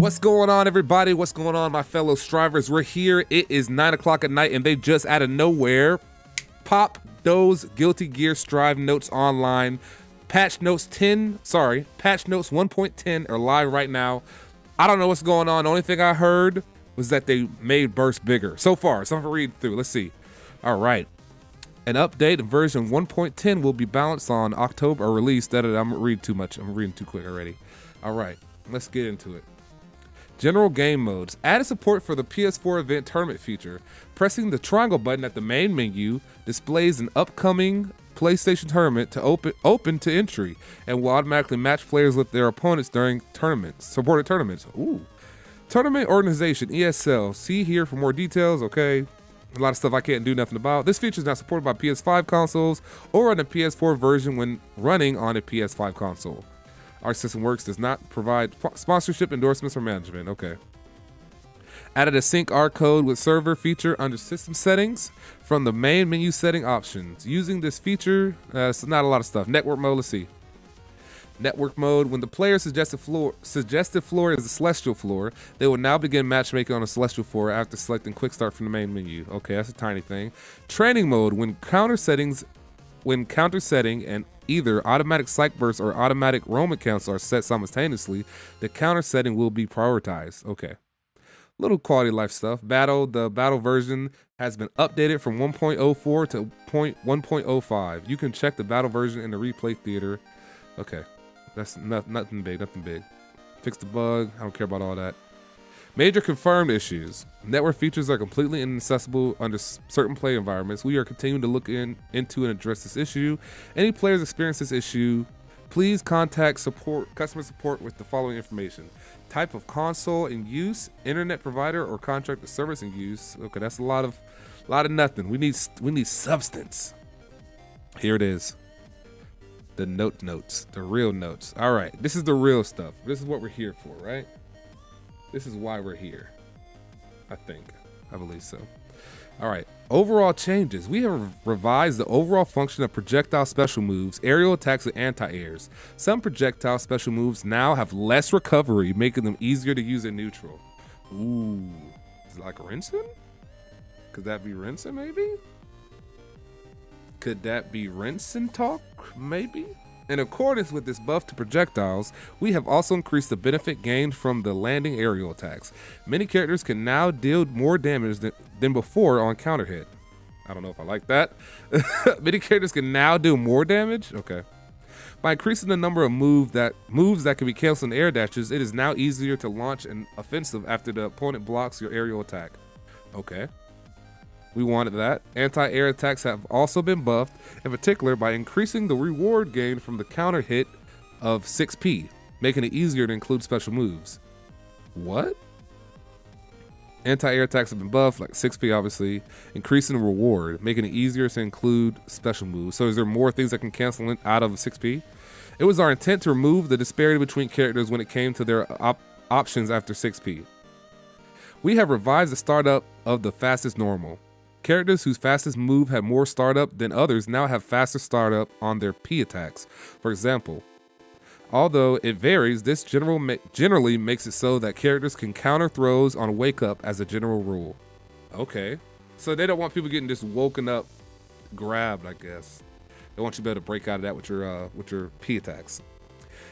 What's going on, everybody? What's going on, my fellow strivers? We're here. It is 9 o'clock at night, and they just out of nowhere pop those Guilty Gear Strive notes online. Patch notes 1.10 are live right now. I don't know what's going on. The only thing I heard was that they made bursts bigger. So far, so I'm gonna read through. Let's see. All right. An update version 1.10 will be balanced on October or released. I'm reading too much. I'm reading too quick already. All right, let's get into it. General game modes. Added support for the PS4 event tournament feature. Pressing the triangle button at the main menu displays an upcoming PlayStation tournament to open to entry and will automatically match players with their opponents during supported tournaments. Ooh. Tournament organization, ESL. See here for more details, okay? A lot of stuff I can't do nothing about. This feature is not supported by PS5 consoles or on the PS4 version when running on a PS5 console. Our System Works does not provide sponsorship, endorsements, or management. Okay. Added a sync R code with server feature under system settings from the main menu setting options. Using this feature, it's not a lot of stuff. Network mode, let's see. Network mode, when the player's suggested floor is the Celestial floor, they will now begin matchmaking on the Celestial floor after selecting Quick Start from the main menu. Okay, that's a tiny thing. Training mode, when counter setting and either automatic psych bursts or automatic Roman counts are set simultaneously, the counter setting will be prioritized. Okay. Little quality of life stuff. The battle version has been updated from 1.04 to 1.05. You can check the battle version in the replay theater. Okay. That's nothing big. Fix the bug. I don't care about all that. Major confirmed issues. Network features are completely inaccessible under certain play environments. We are continuing to look into and address this issue. Any players experience this issue, please contact customer support with the following information. Type of console in use, internet provider or contracted service in use. Okay, that's a lot of nothing. We need substance. Here it is. The notes, the real notes. All right, this is the real stuff. This is what we're here for, right? This is why we're here. I believe so. All right, overall changes. We have revised the overall function of projectile special moves, aerial attacks, and anti-airs. Some projectile special moves now have less recovery, making them easier to use in neutral. Ooh, is it like rinsing? Could that be rinsing, maybe? Could that be rinsing talk, maybe? In accordance with this buff to projectiles, we have also increased the benefit gained from the landing aerial attacks. Many characters can now deal more damage than before on counter hit. I don't know if I like that. Many characters can now do more damage? Okay. By increasing the number of moves that can be canceled in air dashes, it is now easier to launch an offensive after the opponent blocks your aerial attack. Okay. We wanted that. Anti-air attacks have also been buffed, in particular by increasing the reward gain from the counter hit of 6p, making it easier to include special moves. What? Anti-air attacks have been buffed, like 6p obviously, increasing the reward, making it easier to include special moves. So is there more things that can cancel out of 6p? It was our intent to remove the disparity between characters when it came to their options after 6p. We have revised the startup of the fastest normal. Characters whose fastest move had more startup than others now have faster startup on their P attacks. For example, although it varies, this generally makes it so that characters can counter throws on wake up as a general rule. Okay, so they don't want people getting just woken up, grabbed, I guess. They want you to be able to break out of that with your P attacks.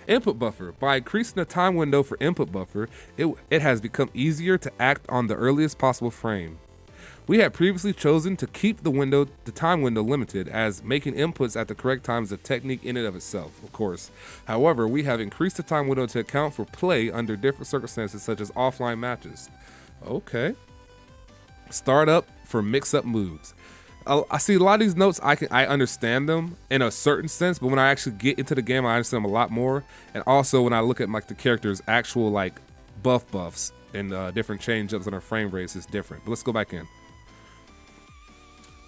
Input buffer. By increasing the time window for input buffer, it has become easier to act on the earliest possible frame. We had previously chosen to keep the time window limited, as making inputs at the correct time is a technique in and of itself, of course. However, we have increased the time window to account for play under different circumstances such as offline matches. Okay. Startup for mix-up moves. I see a lot of these notes, I understand them in a certain sense, but when I actually get into the game, I understand them a lot more. And also when I look at the character's actual buffs and different change-ups on our frame rates, it's different. But let's go back in.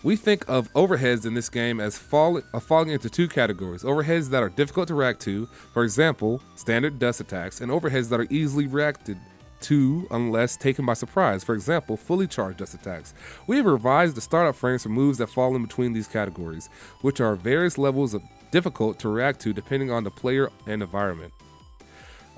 We think of overheads in this game as falling into two categories. Overheads that are difficult to react to, for example, standard dust attacks, and overheads that are easily reacted to unless taken by surprise, for example, fully charged dust attacks. We have revised the startup frames for moves that fall in between these categories, which are various levels of difficult to react to depending on the player and environment.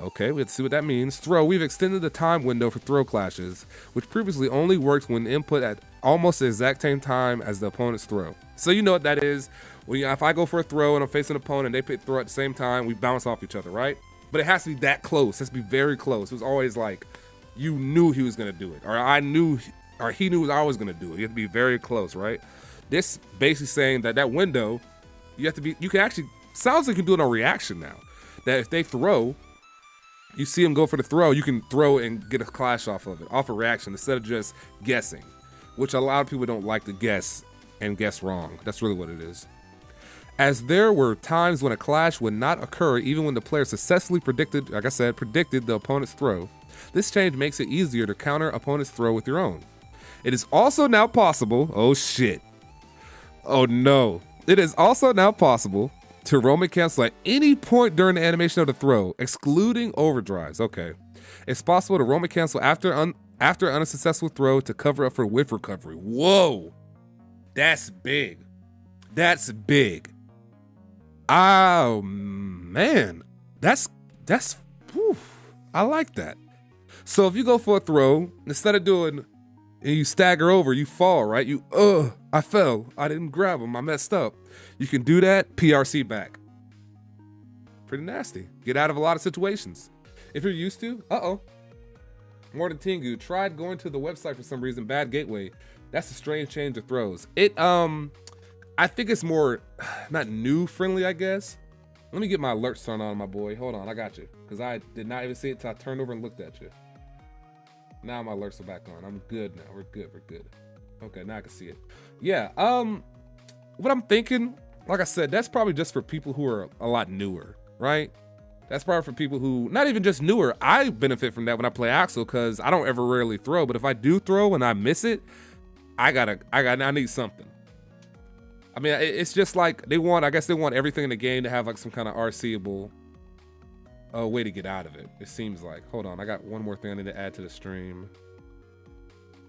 Okay, let's see what that means. Throw. We've extended the time window for throw clashes, which previously only worked when input at almost the exact same time as the opponent's throw. So you know what that is. If I go for a throw and I'm facing an opponent, they pick throw at the same time, we bounce off each other, right? But it has to be that close. It has to be very close. It was always like, you knew he was gonna do it, or he knew I was gonna do it. You have to be very close, right? This basically saying that window, you can actually, sounds like you can do it on reaction now. That if they throw, you see them go for the throw, you can throw and get a clash off of it, off a reaction, instead of just guessing, which a lot of people don't like to guess and guess wrong. That's really what it is. As there were times when a clash would not occur even when the player successfully predicted the opponent's throw, this change makes it easier to counter opponent's throw with your own. It is also now possible, oh shit, oh no. It is also now possible to Roman cancel at any point during the animation of the throw, excluding overdrives. Okay. It's possible to Roman cancel after an unsuccessful throw to cover up for whiff recovery. Whoa. That's big. That's big. Oh man. That's whew, I like that. So if you go for a throw, instead of doing and you stagger over, you fall, right? I fell. I didn't grab him. I messed up. You can do that, PRC back. Pretty nasty. Get out of a lot of situations. If you're used to, More than Tengu tried going to the website for some reason, bad gateway. That's a strange change of throws. I think it's more, not new friendly, I guess. Let me get my alerts turned on, my boy. Hold on, I got you. Because I did not even see it until I turned over and looked at you. Now my alerts are back on. I'm good now. We're good. Okay, now I can see it. Yeah, what I'm thinking, like I said, that's probably just for people who are a lot newer, right? That's probably for people who, not even just newer. I benefit from that when I play Axel because I don't ever rarely throw. But if I do throw and I miss it, I need something. I mean, it's just like I guess they want everything in the game to have like some kind of RCable way to get out of it. It seems like. Hold on, I got one more thing I need to add to the stream.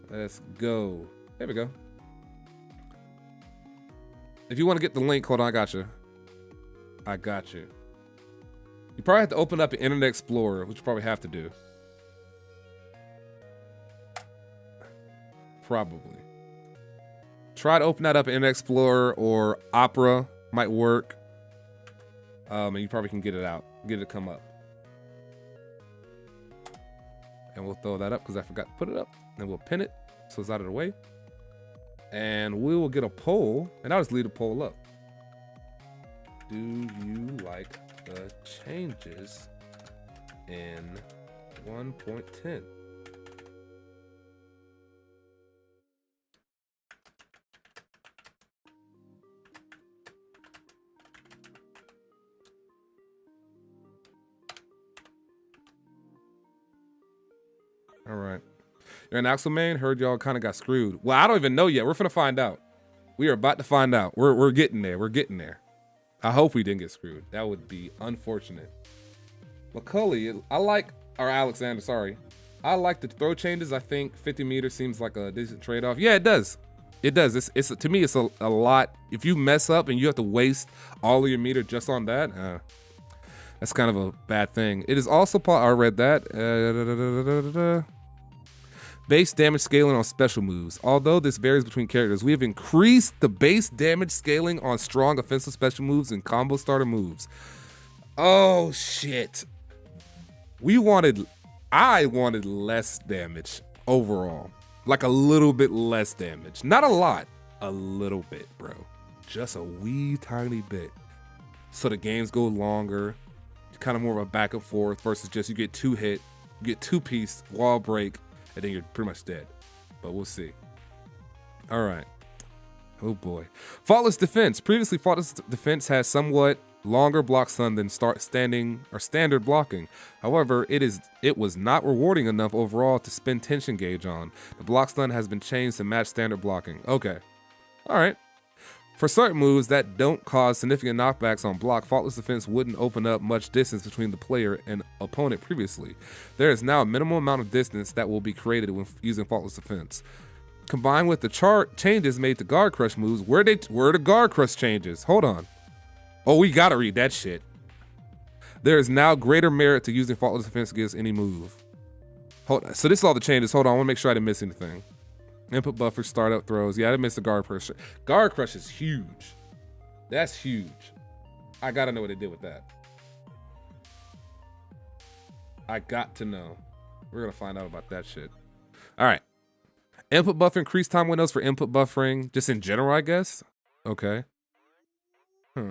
Let's go. There we go. If you want to get the link, hold on, I got you. You probably have to open up an Internet Explorer, which you probably have to do. Probably. Try to open that up in Internet Explorer or Opera might work. And you probably can get it to come up. And we'll throw that up because I forgot to put it up. And we'll pin it so it's out of the way. And we will get a poll, and I'll just leave the poll up. Do you like the changes in 1.10? All right. You're an Axel main? Heard y'all kind of got screwed. Well, I don't even know yet. We're finna find out. We are about to find out. We're getting there. We're getting there. I hope we didn't get screwed. That would be unfortunate. Macaulay, Alexander, sorry. I like the throw changes. I think 50 meters seems like a decent trade-off. Yeah, it does. It does. It's to me, it's a lot. If you mess up and you have to waste all of your meter just on that, that's kind of a bad thing. It is also, I read that. Base damage scaling on special moves. Although this varies between characters, we have increased the base damage scaling on strong offensive special moves and combo starter moves. Oh shit. I wanted less damage overall. Like a little bit less damage. Not a lot. A little bit, bro. Just a wee tiny bit. So the games go longer. Kind of more of a back and forth versus just you get 2 hit, you get 2-piece, wall break, and then you're pretty much dead. But we'll see. All right. Oh boy. Faultless Defense. Previously, Faultless Defense has somewhat longer block stun than standard blocking. However, it was not rewarding enough overall to spend tension gauge on. The block stun has been changed to match standard blocking. Okay. All right. For certain moves that don't cause significant knockbacks on block, Faultless Defense wouldn't open up much distance between the player and opponent previously. There is now a minimal amount of distance that will be created when using Faultless Defense. Combined with the changes made to guard crush moves, where are the guard crush changes? Hold on. Oh, we gotta read that shit. There is now greater merit to using Faultless Defense against any move. So this is all the changes. Hold on, I want to make sure I didn't miss anything. Input buffer, startup throws. Yeah, I didn't miss the guard crush. Guard crush is huge. That's huge. I gotta know what they did with that. I got to know. We're gonna find out about that shit. All right. Input buffer, increased time windows for input buffering, just in general, I guess. Okay. I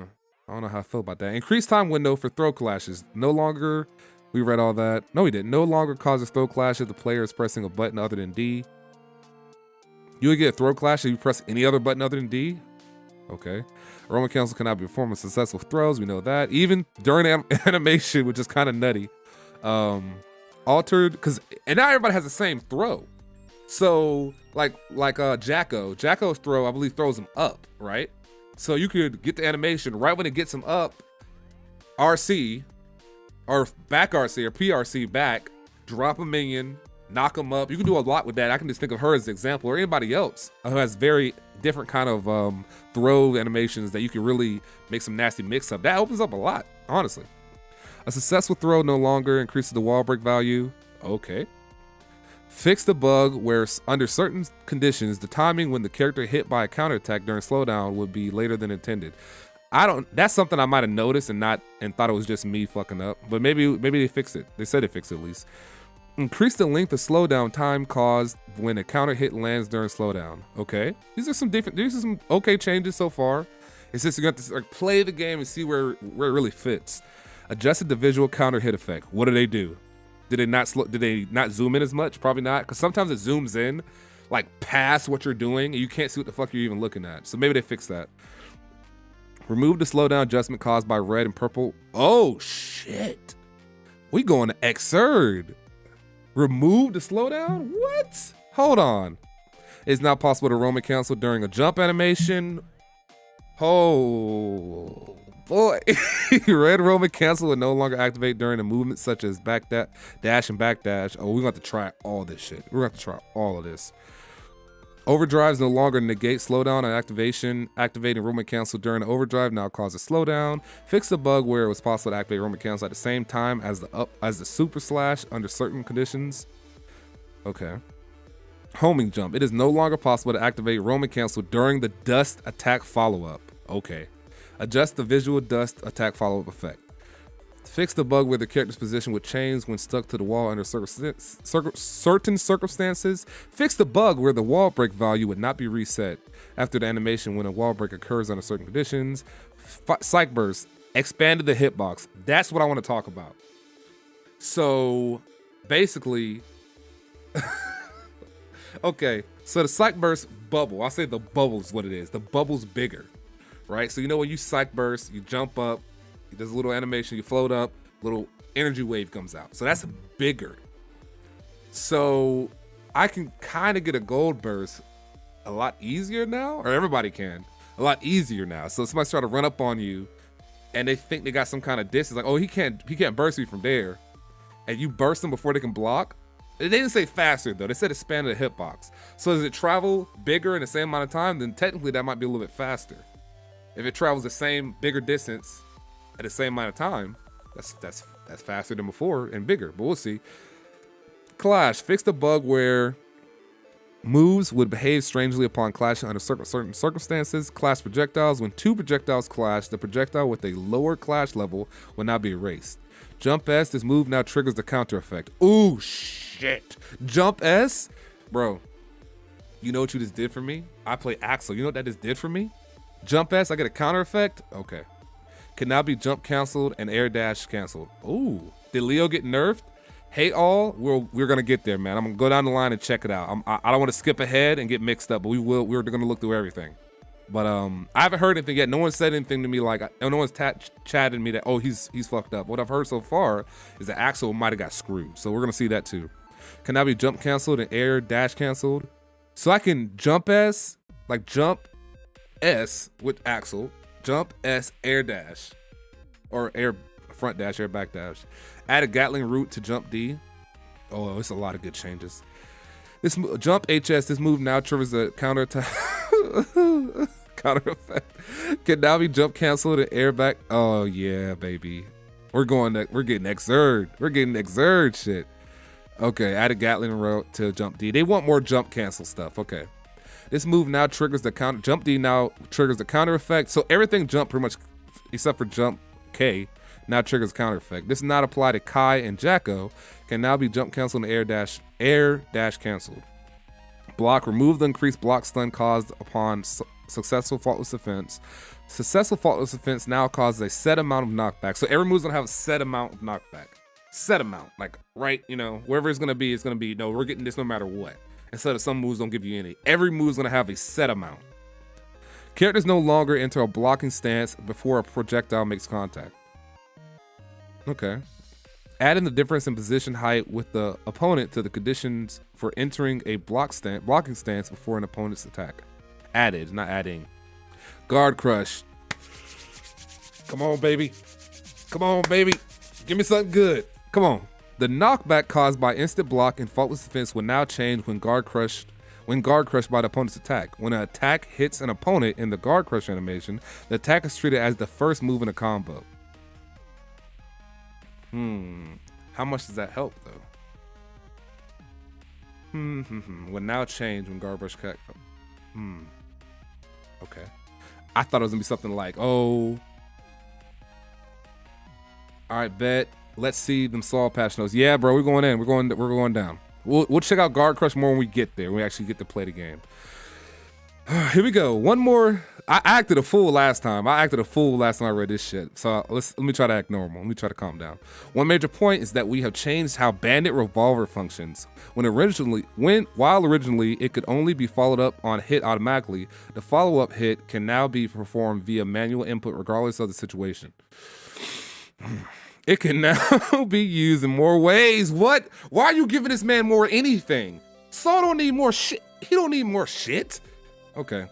don't know how I feel about that. Increased time window for throw clashes. No longer, we read all that. No, we didn't. No longer causes throw clash if the player is pressing a button other than D. You would get a throw clash if you press any other button other than D. Okay. Roman Council cannot be performing successful throws. We know that. Even during animation, which is kind of nutty. Altered, and now everybody has the same throw. So like Jacko. Jacko's throw, I believe, throws him up, right? So you could get the animation right when it gets him up, RC, or back RC, or PRC back, drop a minion, knock him up. You can do a lot with that. I can just think of her as an example, or anybody else who has very different kind of throw animations that you can really make some nasty mix up. That opens up a lot, honestly. A successful throw no longer increases the wall break value. Okay. Fix the bug where under certain conditions, the timing when the character hit by a counterattack during slowdown would be later than intended. That's something I might have noticed and thought it was just me fucking up, but maybe they fixed it. They said they fixed it at least. Increase the length of slowdown time caused when a counter hit lands during slowdown. Okay. These are some okay changes so far. It's just you have to play the game and see where it really fits. Adjusted the visual counter hit effect. What do? Did they not zoom in as much? Probably not, because sometimes it zooms in like past what you're doing and you can't see what the fuck you're even looking at. So maybe they fixed that. Remove the slowdown adjustment caused by red and purple. Oh shit. We going to Xrd. Remove the slowdown? What? Hold on. It's now possible to Roman cancel during a jump animation. Oh boy. Red Roman cancel will no longer activate during a movement such as back dash and back dash. Oh, we're going to have to try all this shit. We're going to have to try all of this. Overdrives no longer negate slowdown and activation. Activating Roman cancel during the overdrive now causes slowdown. Fix the bug where it was possible to activate Roman cancel at the same time as the super slash under certain conditions. Okay. Homing jump. It is no longer possible to activate Roman cancel during the dust attack follow-up. Okay. Adjust the visual dust attack follow-up effect. Fix the bug where the character's position would change when stuck to the wall under certain circumstances. Fix the bug where the wall break value would not be reset after the animation when a wall break occurs under certain conditions. Psych burst. Expanded the hitbox. That's what I want to talk about. So basically, okay, so the psych burst bubble, I'll say the bubble is what it is. The bubble's bigger, right? So you know when you psych burst, you jump up, there's a little animation, you float up, little energy wave comes out. So that's bigger. So I can kind of get a gold burst a lot easier now, or everybody can, a lot easier now. So somebody's trying to run up on you and they think they got some kind of distance, like, oh, he can't burst me from there. And you burst them before they can block. They didn't say faster though, they said expanded the hitbox. So does it travel bigger in the same amount of time? Then technically that might be a little bit faster. If it travels the same bigger distance at the same amount of time, that's faster than before and bigger, but we'll see. Clash. Fix the bug where moves would behave strangely upon clashing under certain circumstances. Clash projectiles. When two projectiles clash, the projectile with a lower clash level will now be erased. Jump S. This move now triggers the counter effect. Ooh, shit. Jump S? Bro, you know what you just did for me? I play Axel. You know what that just did for me? Jump S, I get a counter effect? Okay. Can now be jump canceled and air dash canceled. Ooh. Did Leo get nerfed? Hey all, we're gonna get there, man. I'm gonna go down the line and check it out. I don't want to skip ahead and get mixed up, but we're gonna look through everything. But I haven't heard anything yet. No one said anything to me like, no one's chatted me that, oh, he's fucked up. What I've heard so far is that Axel might have got screwed. So we're gonna see that too. Can now be jump canceled and air dash canceled. So I can jump S, like jump S with Axel, jump S air dash, or air front dash, air back dash. Add a Gatling route to jump D. Oh, it's a lot of good changes. This jump HS, this move now triggers the counter counter effect. Can now be jump canceled and air back. Oh yeah, baby. We're getting Xrd. We're getting Xrd shit. Okay, added Gatling row to jump D. They want more jump cancel stuff. Okay. This move now triggers the counter. Jump D now triggers the counter effect. So everything jump pretty much, except for jump K, now triggers counter effect. This does not apply to Kai and Jacko. Can now be jump canceled and air dash canceled. Block. Remove the increased block stun caused upon successful faultless defense. Successful faultless defense now causes a set amount of knockback. So every move's gonna have a set amount of knockback. Set amount, like right, wherever it's gonna be, no, we're getting this no matter what. Instead of some moves don't give you any. Every move's gonna have a set amount. Characters no longer enter a blocking stance before a projectile makes contact. Okay. Adding the difference in position height with the opponent to the conditions for entering a blocking stance before an opponent's attack. Added, not adding. Guard crush. Come on, baby. Come on, baby. Give me something good. Come on. The knockback caused by instant block and faultless defense will now change when guard crushed by the opponent's attack. When an attack hits an opponent in the guard crush animation, the attack is treated as the first move in a combo. How much does that help though? Will now change when guard crush cut. Okay. I thought it was gonna be something like, oh, all right, bet. Let's see them Saul patch notes. Yeah, bro, we're going in. We're going down. We'll check out Guard Crush more when we get there. When we actually get to play the game. Here we go. One more. I acted a fool last time. I read this shit. So let me try to act normal. Let me try to calm down. One major point is that we have changed how Bandit Revolver functions. While originally it could only be followed up on hit automatically, the follow-up hit can now be performed via manual input regardless of the situation. It can now be used in more ways. What? Why are you giving this man more anything? Saul don't need more shit. He don't need more shit. Okay.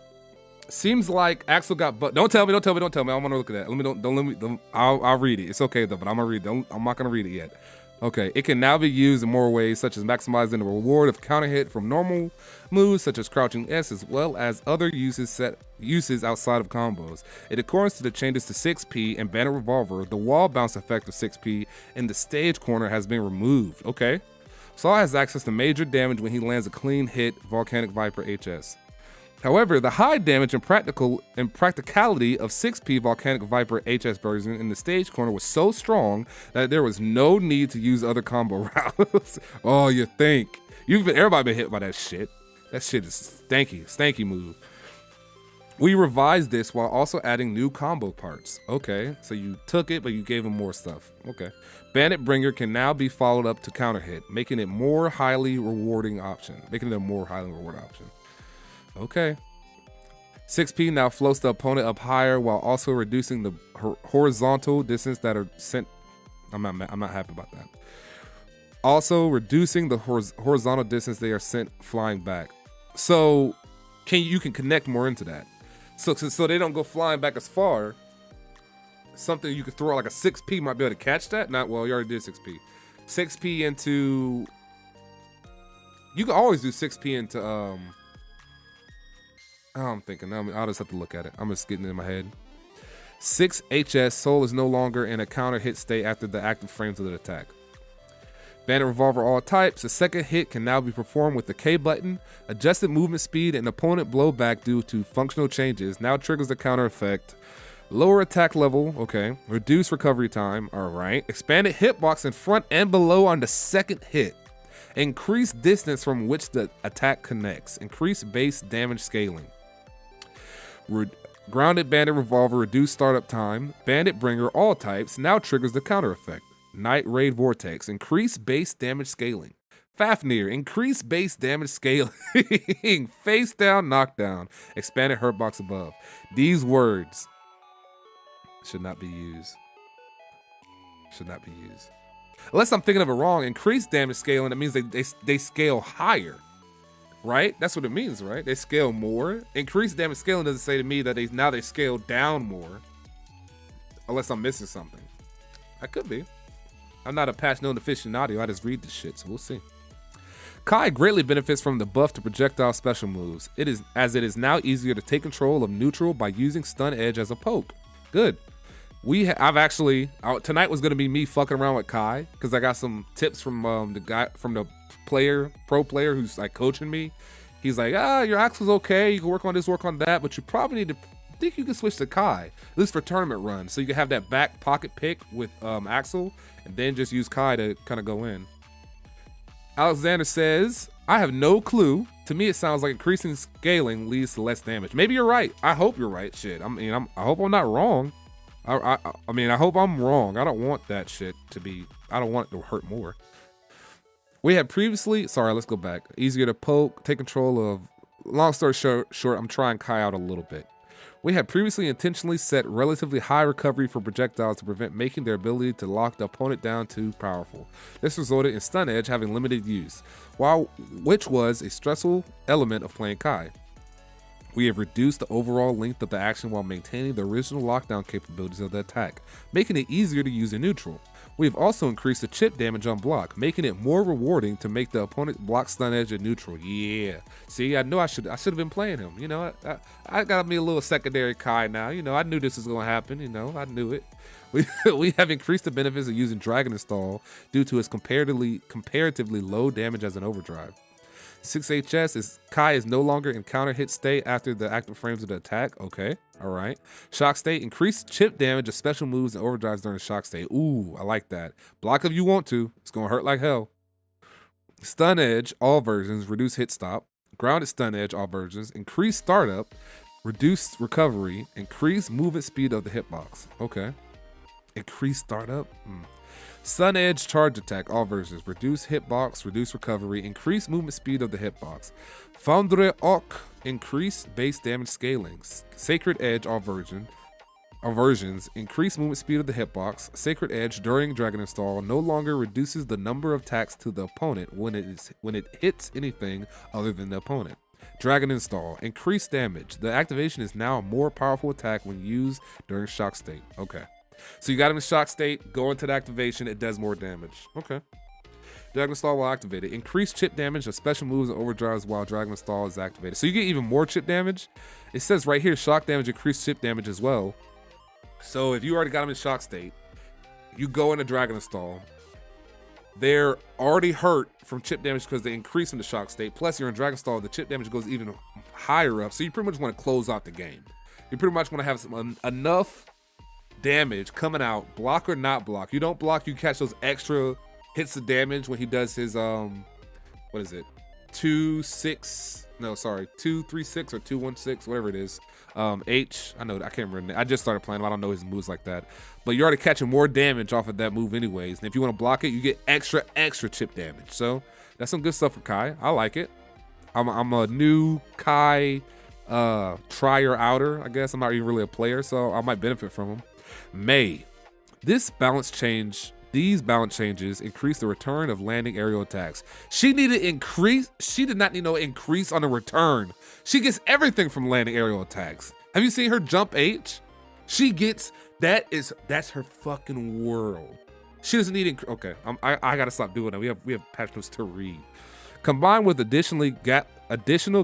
Seems like Axel got Don't tell me. I want to look at that. I'll read it. It's okay though, but I'm gonna read it. I'm not gonna read it yet. Okay. It can now be used in more ways, such as maximizing the reward of counter hit from normal moves, such as crouching S, as well as other uses outside of combos. In accordance to the changes to 6P and Bandit Revolver, the wall bounce effect of 6P in the stage corner has been removed. Okay. Saul has access to major damage when he lands a clean hit Volcanic Viper HS. However, the high damage and practicality of 6P Volcanic Viper HS version in the stage corner was so strong that there was no need to use other combo routes. Oh, you think? Everybody been hit by that shit. That shit is stanky move. We revised this while also adding new combo parts. Okay, so you took it, but you gave him more stuff. Okay. Bandit Bringer can now be followed up to counter hit, making it a more highly rewarding option. Okay. 6P now floats the opponent up higher while also reducing the horizontal distance that are sent. I'm not happy about that. Also reducing the horizontal distance they are sent flying back. So you can connect more into that. So they don't go flying back as far. Something you could throw like a 6P might be able to catch that. You already did 6P. 6P into. You can always do 6P into I'm thinking. I'll just have to look at it. I'm just getting it in my head. 6HS Soul is no longer in a counter hit state after the active frames of the attack. Bandit Revolver all types. The second hit can now be performed with the K button. Adjusted movement speed and opponent blowback due to functional changes now triggers the counter effect. Lower attack level. Okay. Reduce recovery time. All right. Expanded hitbox in front and below on the second hit. Increase distance from which the attack connects. Increase base damage scaling. Grounded Bandit Revolver, reduced startup time. Bandit Bringer, all types, now triggers the counter effect. Night Raid Vortex, increase base damage scaling. Fafnir, increase base damage scaling. Face down, knockdown. Expanded hurt box above. These words should not be used. Unless I'm thinking of it wrong, increased damage scaling, that means they scale higher. Right? That's what it means, right? They scale more. Increased damage scaling doesn't say to me that they scale down more. Unless I'm missing something. I could be. I'm not a patch note aficionado. I just read this shit, so we'll see. Kai greatly benefits from the buff to projectile special moves. It is now easier to take control of neutral by using stun edge as a poke. Good. I've actually tonight was gonna be me fucking around with Kai because I got some tips from the pro player who's like coaching me. He's like, your Axel's okay. You can work on this, work on that, but you probably need to. I think you can switch to Kai, at least for tournament runs, so you can have that back pocket pick with Axel, and then just use Kai to kind of go in. Alexander says, I have no clue. To me, it sounds like increasing scaling leads to less damage. Maybe you're right. I hope you're right. Shit. I hope I'm not wrong. I hope I'm wrong. I don't want that shit to be. I don't want it to hurt more. We had previously. Sorry, let's go back. Easier to poke. Take control of. Long story short, I'm trying Kai out a little bit. We had previously intentionally set relatively high recovery for projectiles to prevent making their ability to lock the opponent down too powerful. This resulted in Stun Edge having limited use, which was a stressful element of playing Kai. We have reduced the overall length of the action while maintaining the original lockdown capabilities of the attack, making it easier to use in neutral. We have also increased the chip damage on block, making it more rewarding to make the opponent block Stun Edge in neutral. Yeah. See, I knew I should have been playing him. You know, I got me a little secondary Kai now. You know, I knew this was going to happen. You know, I knew it. We have increased the benefits of using Dragon Install due to its comparatively low damage as an overdrive. 6HS Kai is no longer in counter hit state after the active frames of the attack. Okay, all right. Shock state, increased chip damage of special moves and overdrives during shock state. Ooh, I like that. Block if you want to. It's gonna hurt like hell. Stun Edge, all versions, reduce hit stop. Grounded Stun Edge, all versions, increase startup, reduce recovery, increase movement speed of the hitbox. Okay. Increase startup. Stun Edge Charge Attack, all versions. Reduce hitbox, reduce recovery, increase movement speed of the hitbox. Foundre Ok, increase base damage scaling. Sacred Edge, all versions. Increase movement speed of the hitbox. Sacred Edge during Dragon Install no longer reduces the number of attacks to the opponent when it hits anything other than the opponent. Dragon Install, increase damage. The activation is now a more powerful attack when used during shock state. Okay. So you got him in shock state, go into the activation, it does more damage. Okay. Dragon Install while activated. Increase chip damage of special moves and overdrives while Dragon Install is activated. So you get even more chip damage. It says right here, shock damage, increased chip damage as well. So if you already got him in shock state, you go into Dragon Install. They're already hurt from chip damage because they increase in the shock state. Plus you're in Dragon Install, the chip damage goes even higher up. So you pretty much want to close out the game. You pretty much want to have enough damage coming out, block or not block. You don't block, you catch those extra hits of damage when he does his what is it, 2-6, no sorry, 2-3-6 or 2-1-6, whatever it is. H, I know, I can't remember. I just started playing him. I don't know his moves like that, but you're already catching more damage off of that move anyways, and if you want to block it, you get extra chip damage. So that's some good stuff for Kai. I like it. I'm a new Kai trier outer, I guess. I'm not even really a player, so I might benefit from him. May. These balance changes increase the return of landing aerial attacks. She needed increase. She did not need no increase on the return. She gets everything from landing aerial attacks. Have you seen her jump H? She gets that's her fucking world. She doesn't need okay. I gotta stop doing that. We have patch notes to read. Combined with additional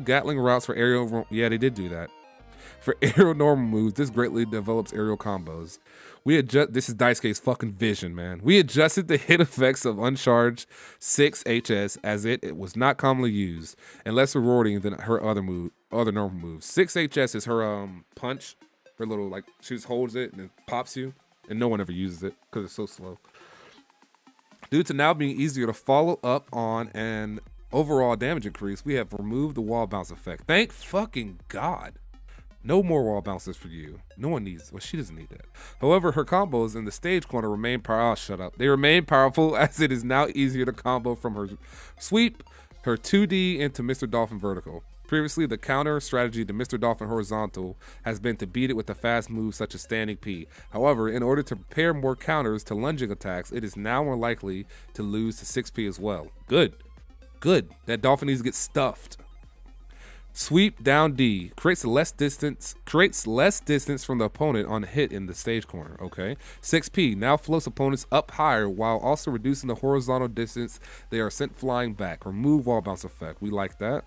Gatling routes for aerial. Yeah, they did do that. For aerial normal moves, this greatly develops aerial combos. This is Dice Case fucking vision, man. We adjusted the hit effects of uncharged 6HS as it was not commonly used and less rewarding than her other normal moves. 6HS is her punch, her little, like, she just holds it and it pops you, and no one ever uses it because it's so slow. Due to now being easier to follow up on and overall damage increase, we have removed the wall bounce effect. Thank fucking God. No more wall bounces for you. No one needs, well, she doesn't need that. However, her combos in the stage corner remain powerful. Oh, shut up. They remain powerful as it is now easier to combo from her sweep, her 2D into Mr. Dolphin vertical. Previously, the counter strategy to Mr. Dolphin horizontal has been to beat it with a fast move such as standing P. However, in order to prepare more counters to lunging attacks, it is now more likely to lose to 6P as well. Good. Good. That Dolphin needs to get stuffed. Sweep down D creates less distance from the opponent on hit in the stage corner. Okay. 6P now floats opponents up higher while also reducing the horizontal distance they are sent flying back. Remove wall bounce effect. We like that.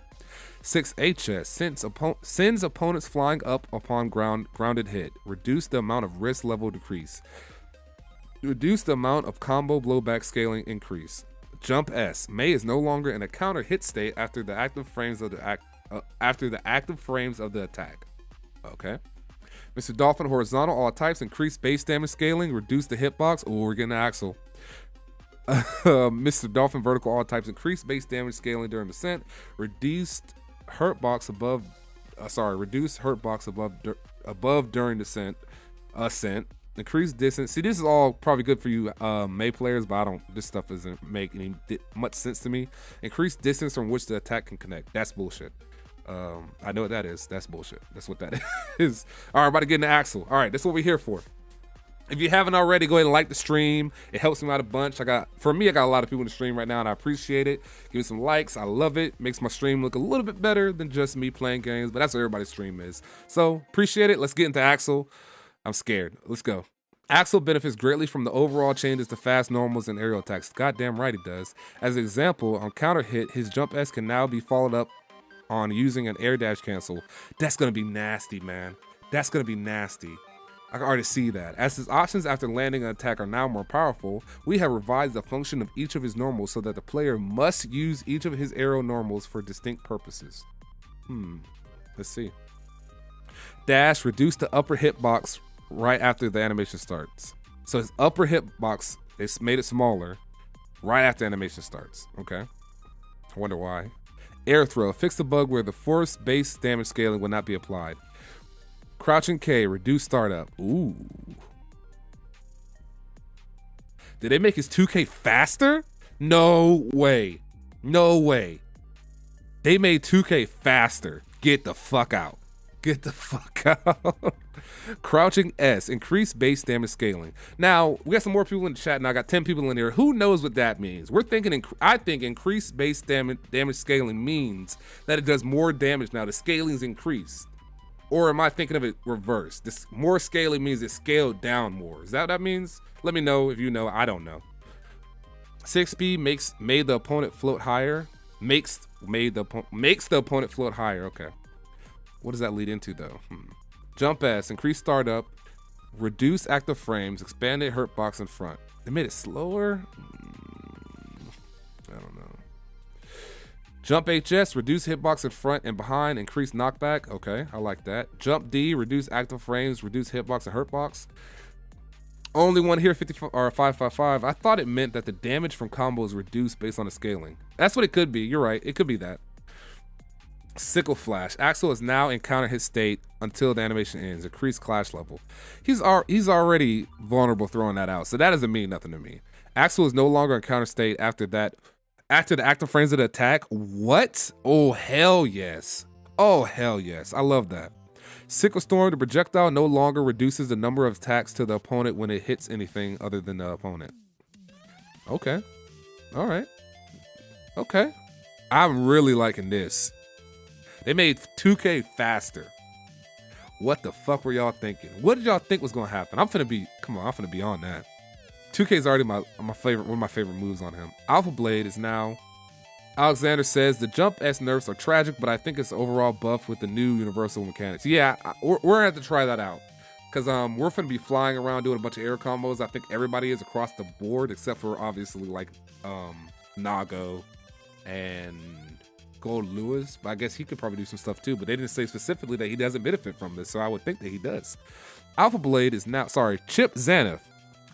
6HS sends opponents flying up upon grounded hit. Reduce the amount of risk level decrease. Reduce the amount of combo blowback scaling increase. Jump S. May is no longer in a counter hit state after the active frames of the attack. Okay. Mr. Dolphin horizontal all types increase base damage scaling, reduce the hitbox. Oh, we're getting Axel. Mr. Dolphin vertical all types increase base damage scaling during descent, reduced hurtbox above during descent, ascent. Increase distance. See, this is all probably good for you May players, but this stuff doesn't make any much sense to me. Increase distance from which the attack can connect. That's bullshit. I know what that is. That's bullshit. That's what that is. All right, about to get into Axel. All right, that's what we're here for. If you haven't already, go ahead and like the stream. It helps me out a bunch. I got a lot of people in the stream right now, and I appreciate it. Give me some likes. I love it. Makes my stream look a little bit better than just me playing games, but that's what everybody's stream is. So appreciate it. Let's get into Axel. I'm scared. Let's go. Axel benefits greatly from the overall changes to fast normals and aerial attacks. Goddamn right he does. As an example, on counter hit, his jump S can now be followed up on using an air dash cancel. That's gonna be nasty, man. That's gonna be nasty. I can already see that. As his options after landing an attack are now more powerful, we have revised the function of each of his normals so that the player must use each of his aerial normals for distinct purposes. Let's see. Dash, reduce the upper hitbox right after the animation starts. So his upper hitbox, it's made it smaller right after animation starts. Okay. I wonder why. Air throw, fix the bug where the force base damage scaling will not be applied. Crouching K, reduce startup. Ooh. Did they make his 2K faster? No way. No way. They made 2K faster. Get the fuck out. Get the fuck out. Crouching S, increase base damage scaling. Now, we got some more people in the chat, and I got 10 people in here. Who knows what that means? I think increased base damage scaling means that it does more damage now. The scaling's increased. Or am I thinking of it reversed? This more scaling means it scaled down more. Is that what that means? Let me know if you know. I don't know. 6B made the opponent float higher. Makes the opponent float higher. Okay. What does that lead into though? Jump S, increase startup, reduce active frames, expanded hurtbox in front. They made it slower? I don't know. Jump HS, reduce hitbox in front and behind, increase knockback. Okay, I like that. Jump D, reduce active frames, reduce hitbox and hurtbox. Only one here, 555. I thought it meant that the damage from combos reduced based on the scaling. That's what it could be. You're right. It could be that. Sickle Flash. Axel is now in counter hit state until the animation ends. Increase clash level. He's already vulnerable throwing that out, so that doesn't mean nothing to me. Axel is no longer in counter state after that. After the active frames of the attack. What? Oh, hell yes. Oh, hell yes. I love that. Sickle Storm, the projectile no longer reduces the number of attacks to the opponent when it hits anything other than the opponent. Okay. All right. Okay. I'm really liking this. They made 2K faster. What the fuck were y'all thinking? What did y'all think was gonna happen? I'm finna be on that. 2K is already my favorite, one of my favorite moves on him. Alpha Blade is now. Alexander says the jump S nerfs are tragic, but I think it's overall buff with the new universal mechanics. Yeah, we're gonna have to try that out. Cause we're gonna be flying around doing a bunch of air combos. I think everybody is across the board, except for obviously like Nago and Gold Lewis, but I guess he could probably do some stuff too, but they didn't say specifically that he doesn't benefit from this, so I would think that he does. Alpha Blade is now, Chip Xanath.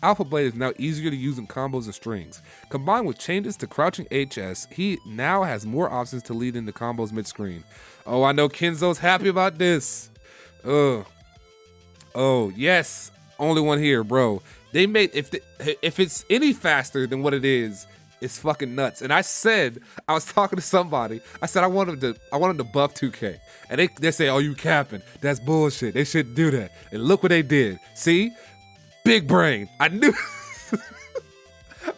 Alpha Blade is now easier to use in combos and strings. Combined with changes to crouching HS, he now has more options to lead into combos mid-screen. Oh, I know Kenzo's happy about this. Oh, yes. Only one here, bro. They made, if it's any faster than what it is, it's fucking nuts. And I was talking to somebody. I said I wanted to buff 2K, and they say, "Oh, you capping? That's bullshit. They shouldn't do that." And look what they did. See, big brain. I knew,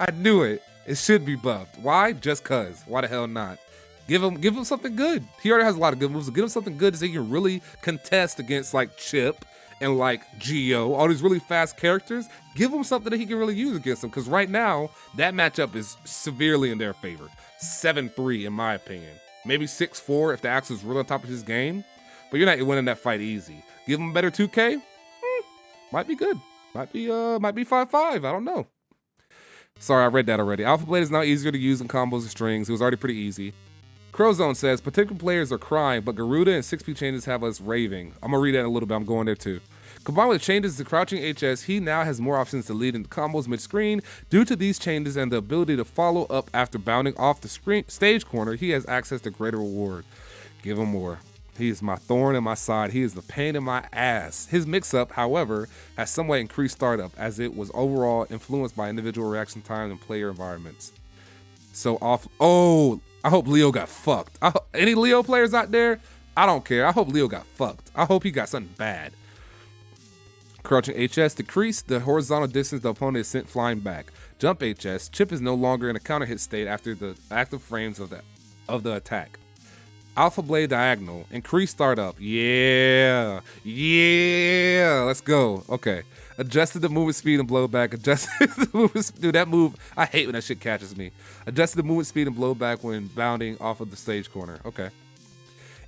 I knew it. It should be buffed. Why? Just cause. Why the hell not? Give him something good. He already has a lot of good moves. So give him something good so he can really contest against like Chip and like Geo, all these really fast characters. Give him something that he can really use against them. Because right now, that matchup is severely in their favor. 7-3 in my opinion. Maybe 6-4 if the Axe was really on top of his game. But you're not winning that fight easy. Give him a better 2K? Might be good. Might be 5-5. I don't know. Sorry, I read that already. Alpha Blade is now easier to use in combos and strings. It was already pretty easy. Crowzone says, particular players are crying, but Garuda and 6P changes have us raving. I'm going to read that in a little bit. I'm going there too. Combined with changes to crouching HS, he now has more options to lead into combos mid-screen. Due to these changes and the ability to follow up after bounding off the stage corner, he has access to greater reward. Give him more. He is my thorn in my side. He is the pain in my ass. His mix-up, however, has somewhat increased startup as it was overall influenced by individual reaction time and player environments. So I hope Leo got fucked. Any Leo players out there? I don't care. I hope Leo got fucked. I hope he got something bad. Crouching HS, decrease the horizontal distance the opponent is sent flying back. Jump HS, Chip is no longer in a counter hit state after the active frames of the attack. Alpha Blade diagonal, increase startup. Yeah, let's go. Okay, adjusted the movement speed and blowback. Adjusted the movement. Dude, that move, I hate when that shit catches me. Adjusted the movement speed and blowback when bounding off of the stage corner. Okay.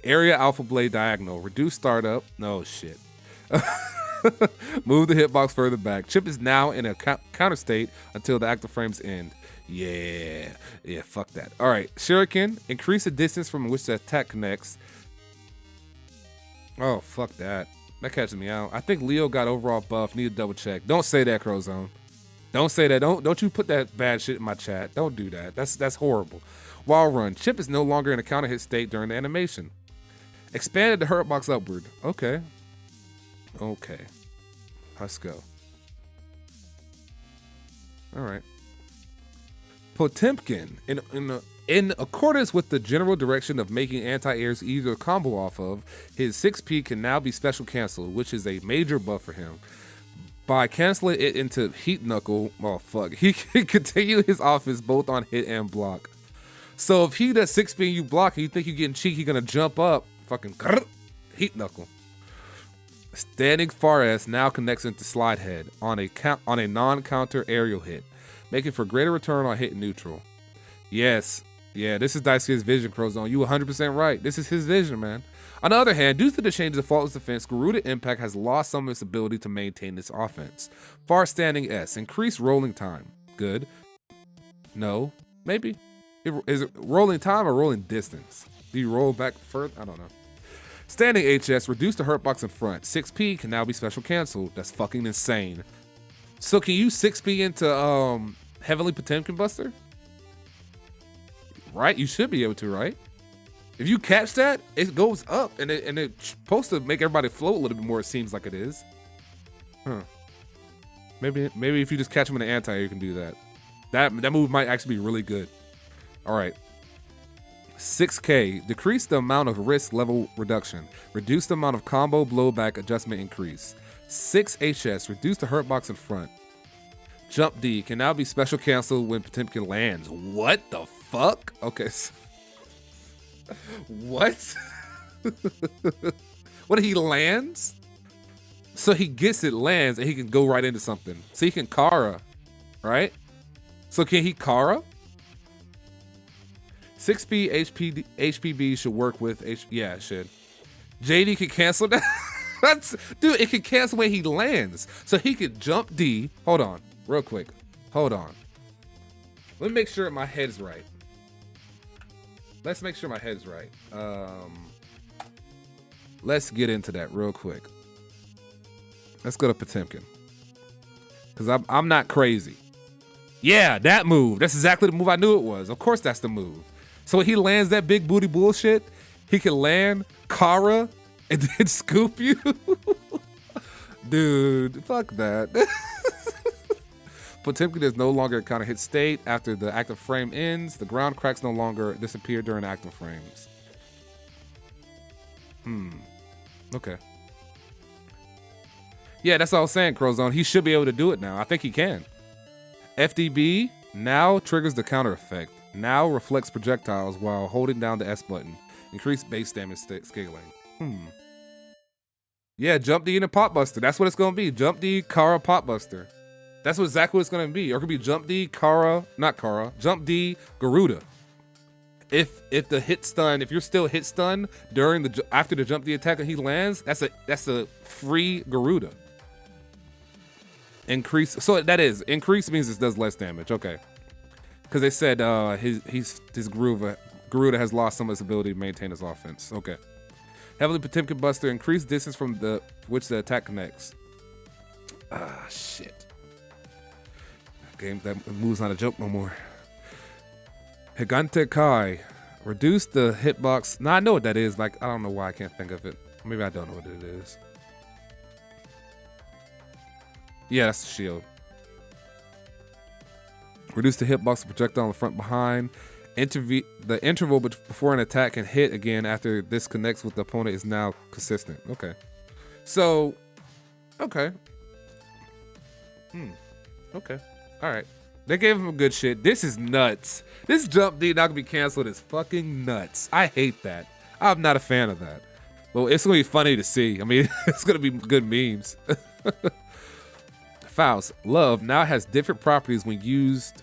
Area Alpha Blade diagonal, reduce startup. No shit. Move the hitbox further back. Chip is now in a counter state until the active frames end. Yeah, fuck that. All right, Shuriken, increase the distance from which the attack connects. Oh, fuck that. That catches me out. I think Leo got overall buff. Need to double check. Don't say that, Crowzone. Don't say that. Don't you put that bad shit in my chat. Don't do that. That's horrible. Wall run. Chip is no longer in a counter hit state during the animation. Expanded the hurt box upward. Okay. Let's go. All right. Potemkin, in accordance with the general direction of making anti-airs easier to combo off of, his 6P can now be special canceled, which is a major buff for him. By canceling it into Heat Knuckle, he can continue his offense both on hit and block. So if he does 6P and you block and you think you're getting cheeky, gonna jump up, fucking Heat Knuckle. Standing far S now connects into Slide Head on a non-counter aerial hit, making for greater return on hit neutral. Yes. Yeah, this is Daisuke's vision, Crowzone. You 100% right. This is his vision, man. On the other hand, due to the changes of Faultless Defense, Garuda Impact has lost some of its ability to maintain this offense. Far standing S. Increased rolling time. Good. No. Maybe. Is it rolling time or rolling distance? Do you roll back further? I don't know. Standing HS. Reduce the hurt box in front. 6P can now be special canceled. That's fucking insane. So can you 6P into Heavenly Potemkin Buster? Right? You should be able to, right? If you catch that, it goes up and it's supposed to make everybody float a little bit more, it seems like it is. Huh. Maybe if you just catch him in the anti-air, you can do that. That move might actually be really good. All right. 6K, decrease the amount of risk level reduction. Reduce the amount of combo blowback adjustment increase. 6HS, reduce the hurt box in front. Jump D can now be special canceled when Potemkin lands. What the fuck? Okay. What? What, he lands? So he gets it, lands, and he can go right into something. So he can Kara, right? So can he Kara? 6P HPB should work with yeah, it should. JD can cancel that. Dude, it can cancel when he lands. So he could jump D. Hold on, real quick. Hold on. Let me make sure my head's right. Let's make sure my head's right. Let's get into that real quick. Let's go to Potemkin. Because I'm not crazy. Yeah, that move. That's exactly the move I knew it was. Of course that's the move. So when he lands that big booty bullshit, he can land Kara and then scoop you. Dude, fuck that. Potemkin is no longer a counter hit state. After the active frame ends, the ground cracks no longer disappear during active frames. Okay. Yeah, that's what I was saying, Crowzone. He should be able to do it now. I think he can. FDB now triggers the counter effect. now reflects projectiles while holding down the S button. Increase base damage scaling. Yeah, Jump D and a Pop Buster. That's what it's gonna be. Jump D, Kara, Pop Buster. That's exactly what it's gonna be. Or it could be Jump D, Kara, not Kara. Jump D, Garuda. If the hit stun, if you're still hit stun during after the Jump D attack and he lands, that's a free Garuda. Increase. So that is increase means it does less damage. Okay. Because they said his Garuda has lost some of his ability to maintain his offense. Okay. Heavily Potemkin Buster, increased distance from which the attack connects. Ah, shit. That move's not a joke no more. Gigante Kai, reduce the hitbox. Nah, I know what that is. Like, I don't know why I can't think of it. Maybe I don't know what it is. Yeah, that's the shield. Reduce the hitbox projectile on the front behind. The interval before an attack can hit again after this connects with the opponent is now consistent. Okay. So, okay. Okay. All right. They gave him a good shit. This is nuts. This Jump D not gonna be canceled is fucking nuts. I hate that. I'm not a fan of that. Well, it's gonna be funny to see. I mean, it's gonna be good memes. Faust, love now has different properties when used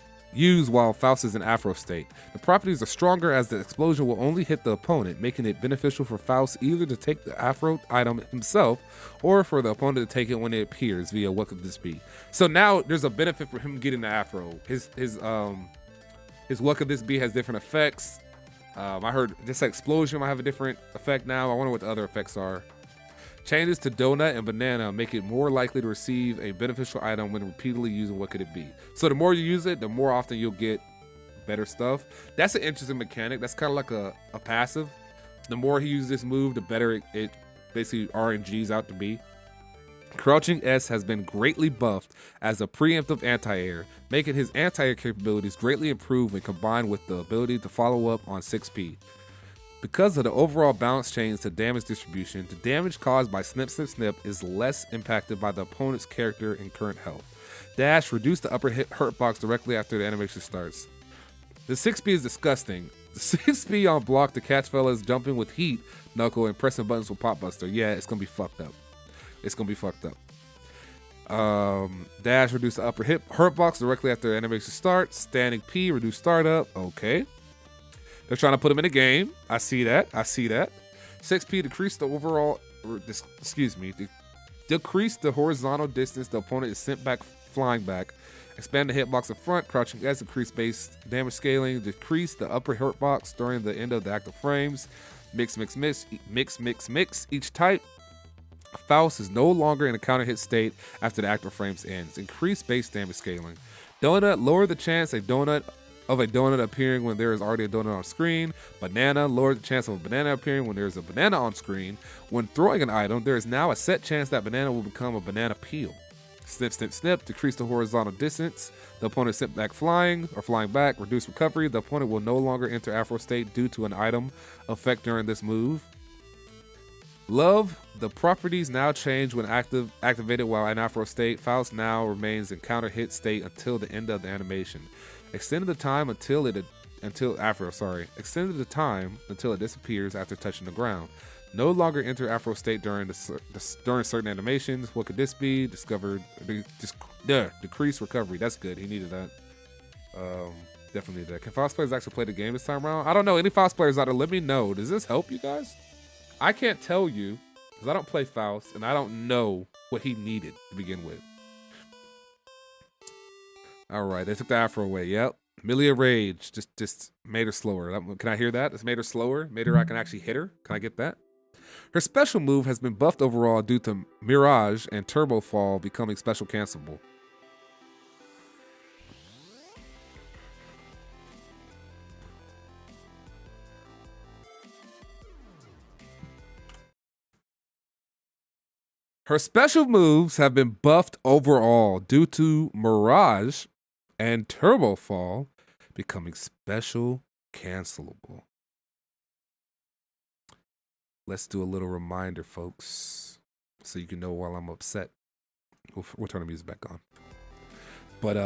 while Faust is in Afro state. The properties are stronger as the explosion will only hit the opponent, making it beneficial for Faust either to take the Afro item himself or for the opponent to take it when it appears via what could this be. So now there's a benefit for him getting the Afro. His what could this be has different effects. I heard this explosion might have a different effect now. I wonder what the other effects are. Changes to Donut and Banana make it more likely to receive a beneficial item when repeatedly using what could it be. So the more you use it, the more often you'll get better stuff. That's an interesting mechanic. That's kind of like a passive. The more he uses this move, the better it basically RNGs out to be. Crouching S has been greatly buffed as a preemptive anti-air, making his anti-air capabilities greatly improved when combined with the ability to follow up on 6P. Because of the overall balance change to damage distribution, the damage caused by Snip Snip Snip is less impacted by the opponent's character and current health. Dash, reduce the upper hurt box directly after the animation starts. The 6P is disgusting. The 6P on block to catch fellas jumping with heat, knuckle, and pressing buttons with Pop Buster. Yeah, it's gonna be fucked up. It's gonna be fucked up. Dash, reduce the upper hurt box directly after the animation starts. Standing P, reduce startup. Okay. They're trying to put him in a game. I see that. 6P, decrease the overall, decrease the horizontal distance the opponent is sent back, flying back. Expand the hitbox in front. Crouching S, increase base damage scaling. Decrease the upper hurt box during the end of the active frames. Mix each type. Faust is no longer in a counter hit state after the active frames ends. Increase base damage scaling. Donut, lower the chance of a donut appearing when there is already a donut on screen. Banana, lower the chance of a banana appearing when there is a banana on screen. When throwing an item, there is now a set chance that banana will become a banana peel. Snip, snip, snip, decrease the horizontal distance. The opponent is sent back flying or flying back. Reduce recovery. The opponent will no longer enter Afro state due to an item effect during this move. Love, the properties now change when activated while in Afro state. Faust now remains in counter hit state until the end of the animation. Extended the time until it disappears after touching the ground. No longer enter Afro state during certain animations. What could this be? Decrease recovery. That's good. He needed that. Definitely needed that. Can Faust players actually play the game this time around? I don't know. Any Faust players out there, let me know. Does this help you guys? I can't tell you because I don't play Faust and I don't know what he needed to begin with. All right, they took the Afro away. Yep. Millia Rage just made her slower. Can I hear that? It's made her slower. Made her I can actually hit her. Can I get that? Her special move has been buffed overall due to Mirage and Turbo Fall becoming special cancelable. Her special moves have been buffed overall due to Mirage and Turbo Fall becoming special cancelable. Let's do a little reminder, folks, so you can know while I'm upset. We'll turn the music back on. But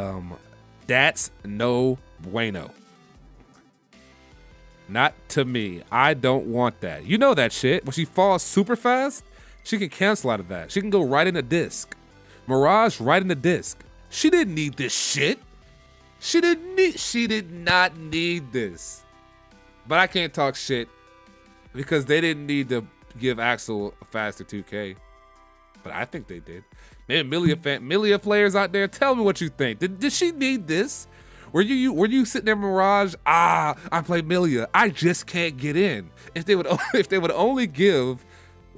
that's no bueno. Not to me. I don't want that. You know that shit. When she falls super fast, she can cancel out of that. She can go right in the disc. Mirage right in the disc. She didn't need this shit. She did not need this. But I can't talk shit because they didn't need to give Axel a faster 2K. But I think they did. Man, Millia players out there, tell me what you think. Did she need this? Were you sitting there, Mirage? I play Millia. I just can't get in. If they would only give,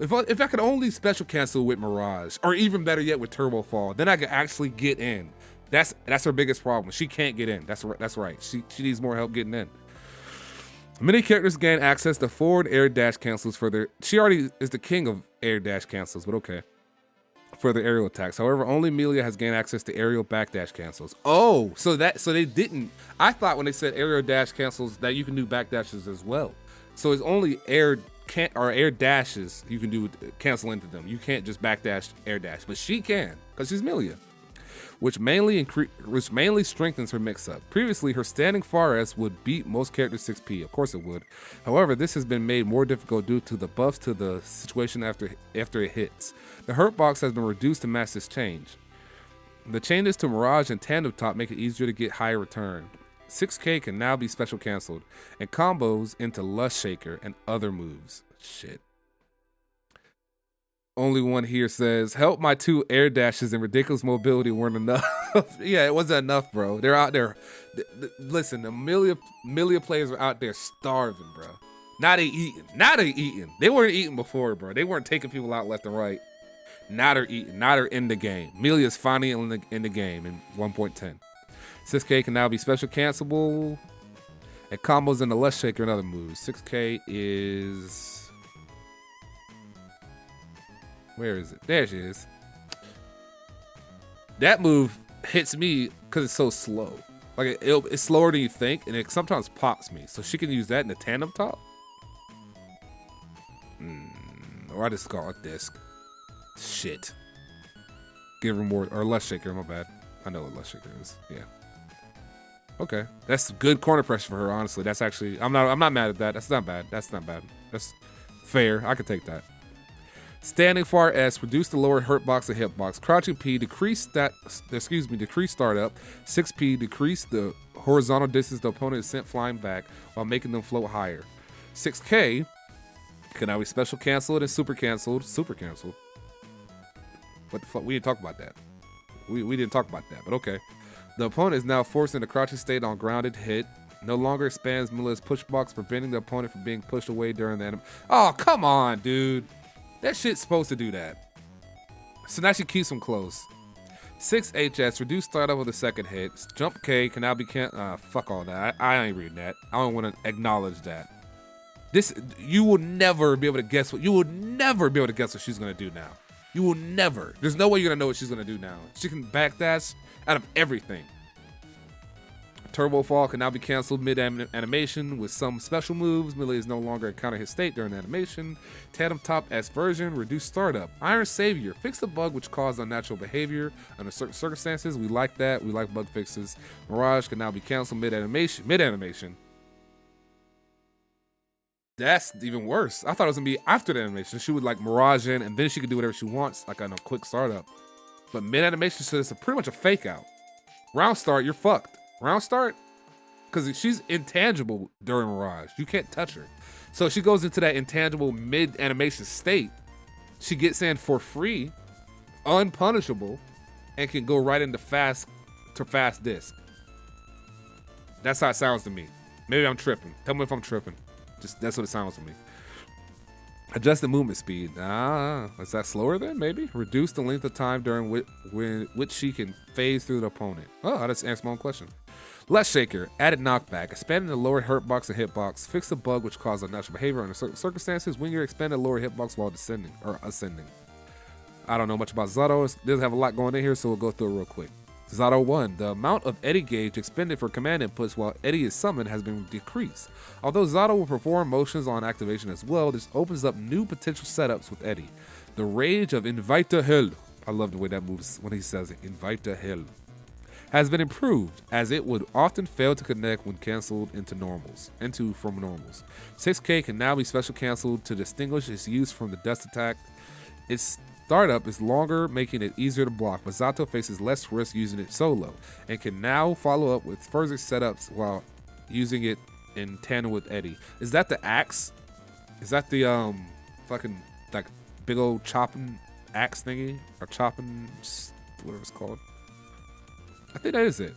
if I could only special cancel with Mirage, or even better yet with Turbo Fall, then I could actually get in. That's her biggest problem. She can't get in. That's right. She needs more help getting in. Many characters gain access to forward air dash cancels for their. She already is the king of air dash cancels, but okay. For the aerial attacks. However, only Millia has gained access to aerial backdash cancels. Oh, so they didn't. I thought when they said aerial dash cancels that you can do backdashes as well. So it's only air dashes you can do cancel into them. You can't just backdash air dash, but she can because she's Millia, which mainly strengthens her mix-up. Previously, her standing far S would beat most characters 6P. Of course it would. However, this has been made more difficult due to the buffs to the situation after it hits. The hurt box has been reduced to match this change. The changes to Mirage and Tandem Top make it easier to get higher return. 6K can now be special canceled, and combos into Lust Shaker and other moves. Shit. Only one here says, help my 2 air dashes and ridiculous mobility weren't enough. Yeah, it wasn't enough, bro. They're out there. Listen, the Millia players are out there starving, bro. Now they eating. They weren't eating before, bro. They weren't taking people out left and right. Now they're eating. Now they're in the game. Millia's finally in the game in 1.10. 6K can now be special cancelable, and combos in the Lust Shaker and other moves. 6K is... Where is it? There she is. That move hits me because it's so slow. Like it's slower than you think, and it sometimes pops me. So she can use that in the Tandem Top. Or I just call it disc. Shit. Give her more, or Lust Shaker. My bad. I know what Lust Shaker is. Yeah. Okay, that's good corner pressure for her. Honestly, that's actually I'm not mad at that. That's not bad. That's fair. I could take that. Standing far S, reduce the lower hurt box and hit box. Crouching P, decrease startup. 6P, decrease the horizontal distance the opponent is sent flying back while making them float higher. 6K can now be special canceled and super canceled. Super canceled. What the fuck? We didn't talk about that. We didn't talk about that, but okay. The opponent is now forced into crouching state on grounded hit. No longer expands Millia's push box, preventing the opponent from being pushed away during the Oh, come on, dude. That shit's supposed to do that. So now she keeps him close. 6HS, reduce startup of the second hit. Jump K can now be fuck all that. I ain't reading that. I don't want to acknowledge that. You will never be able to guess what she's gonna do now. You will never. There's no way you're gonna know what she's gonna do now. She can backdash out of everything. Turbo Fall can now be canceled mid-animation with some special moves. Millia is no longer a counter hit state during the animation. Tandem Top S version, reduced startup. Iron Savior, fix the bug which caused unnatural behavior under certain circumstances. We like that. We like bug fixes. Mirage can now be canceled mid-animation. That's even worse. I thought it was gonna be after the animation. She would like Mirage in, and then she could do whatever she wants, like on a quick startup. But mid-animation, so it's pretty much a fake out. Round start, you're fucked. Round start, because she's intangible during Mirage. You can't touch her. So she goes into that intangible mid-animation state. She gets in for free, unpunishable, and can go right into fast disc. That's how it sounds to me. Maybe I'm tripping. Tell me if I'm tripping. Just that's what it sounds to me. Adjust the movement speed. Is that slower then? Maybe. Reduce the length of time during which she can phase through the opponent. Oh, I just answered my own question. Lust Shaker, added knockback, expanding the lower hurt box and hitbox, fix the bug which causes unnatural behavior under certain circumstances when you're expanding the lower hitbox while descending or ascending. I don't know much about Zato. It doesn't have a lot going in here, so we'll go through it real quick. Zato 1, the amount of Eddie gauge expended for command inputs while Eddie is summoned has been decreased. Although Zato will perform motions on activation as well, this opens up new potential setups with Eddie. The Rage of Invite to Hell. I love the way that moves when he says it. Invite to Hell. has been improved, as it would often fail to connect when canceled from normals. 6K can now be special canceled to distinguish its use from the dust attack. Its startup is longer, making it easier to block, but Zato faces less risk using it solo, and can now follow up with further setups while using it in tandem with Eddie. Is that the axe? Is that the fucking like big old chopping axe thingy? Or chopping, whatever it's called? I think that is it.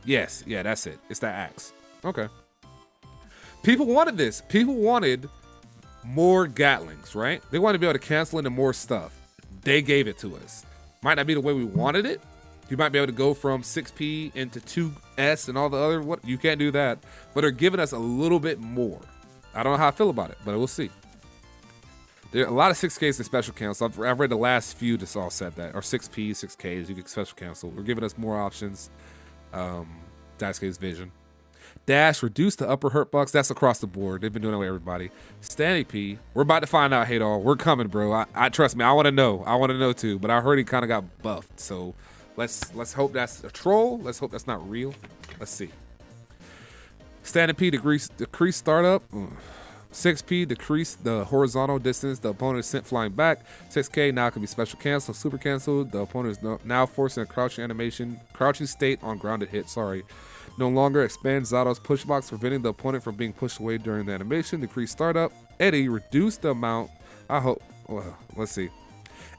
Yes, yeah, that's it. It's that axe. Okay. People wanted this. People wanted more Gatlings, right? They wanted to be able to cancel into more stuff. They gave it to us. Might not be the way we wanted it. You might be able to go from 6P into 2S and all the other, what, you can't do that. But they're giving us a little bit more. I don't know how I feel about it, but we'll see. There are a lot of 6Ks and special cancel. I've read the last few that's all said that. Or 6P, 6Ks, you get special cancel. We're giving us more options. Daisuke's vision. Dash, reduce the upper hurt box. That's across the board. They've been doing it with everybody. Standing P, we're about to find out, Hadar. We're coming, bro. I trust me. I want to know. I want to know too. But I heard he kind of got buffed. So let's hope that's a troll. Let's hope that's not real. Let's see. Standing P, decrease startup. 6P, decrease the horizontal distance the opponent is sent flying back. 6K now can be special cancel, super canceled. The opponent is now forcing a crouching state on grounded hit. No longer expands Zato's push box, preventing the opponent from being pushed away during the animation. Decrease startup. Eddie, reduce the amount. Let's see.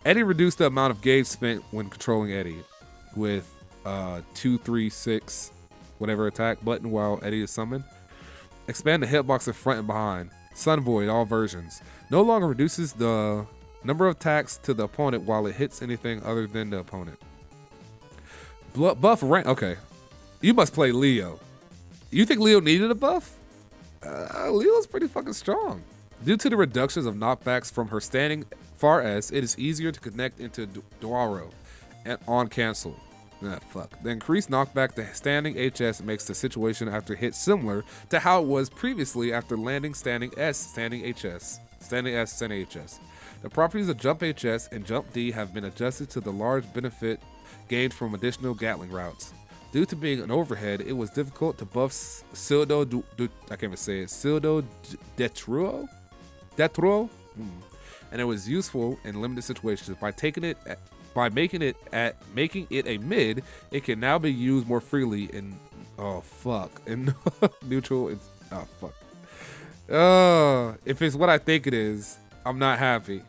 Eddie reduced the amount of gauge spent when controlling Eddie with 2, 3, 6, whatever attack button while Eddie is summoned. Expand the hitbox in front and behind. Sun Void, all versions. No longer reduces the number of attacks to the opponent while it hits anything other than the opponent. Buff rank. Okay. You must play Leo. You think Leo needed a buff? Leo's pretty fucking strong. Due to the reductions of knockbacks from her standing far S, it is easier to connect into Dwaro and on cancel. The increased knockback to standing HS makes the situation after hit similar to how it was previously after landing standing S, standing HS. Standing S, standing HS. The properties of jump HS and jump D have been adjusted to the large benefit gained from additional Gatling routes. Due to being an overhead, it was difficult to buff Sildo Detruo, and it was useful in limited situations. By making it a mid, it can now be used more freely in neutral. If it's what I think it is, I'm not happy.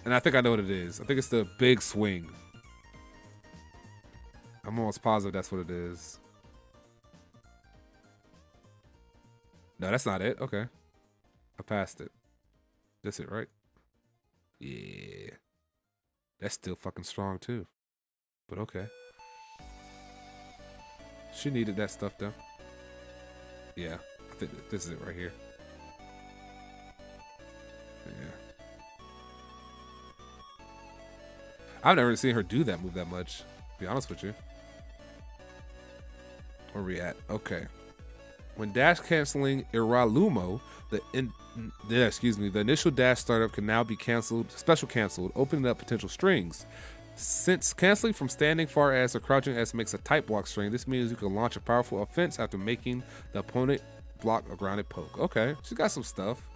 And I think I know what it is. I think it's the big swing. I'm almost positive that's what it is. No, that's not it. Okay. I passed it. That's it, right? Yeah. That's still fucking strong too. But okay. She needed that stuff though. Yeah. I think this is it right here. Yeah. I've never seen her do that move that much, to be honest with you. Where we at? Okay. When dash canceling Iralumo, the initial dash startup can now be special canceled, opening up potential strings. Since canceling from standing far S or crouching S makes a tight block string, this means you can launch a powerful offense after making the opponent block a grounded poke. Okay, she's got some stuff.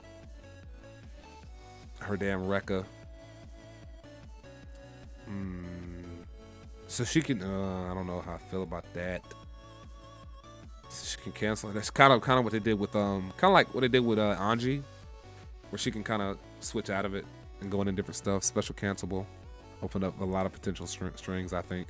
Her damn Rekka. So she can, I don't know how I feel about that. She can cancel. That's kind of what they did with kind of like what they did with Anji, where she can kind of switch out of it and go into different stuff. Special cancelable, open up a lot of potential strings. I think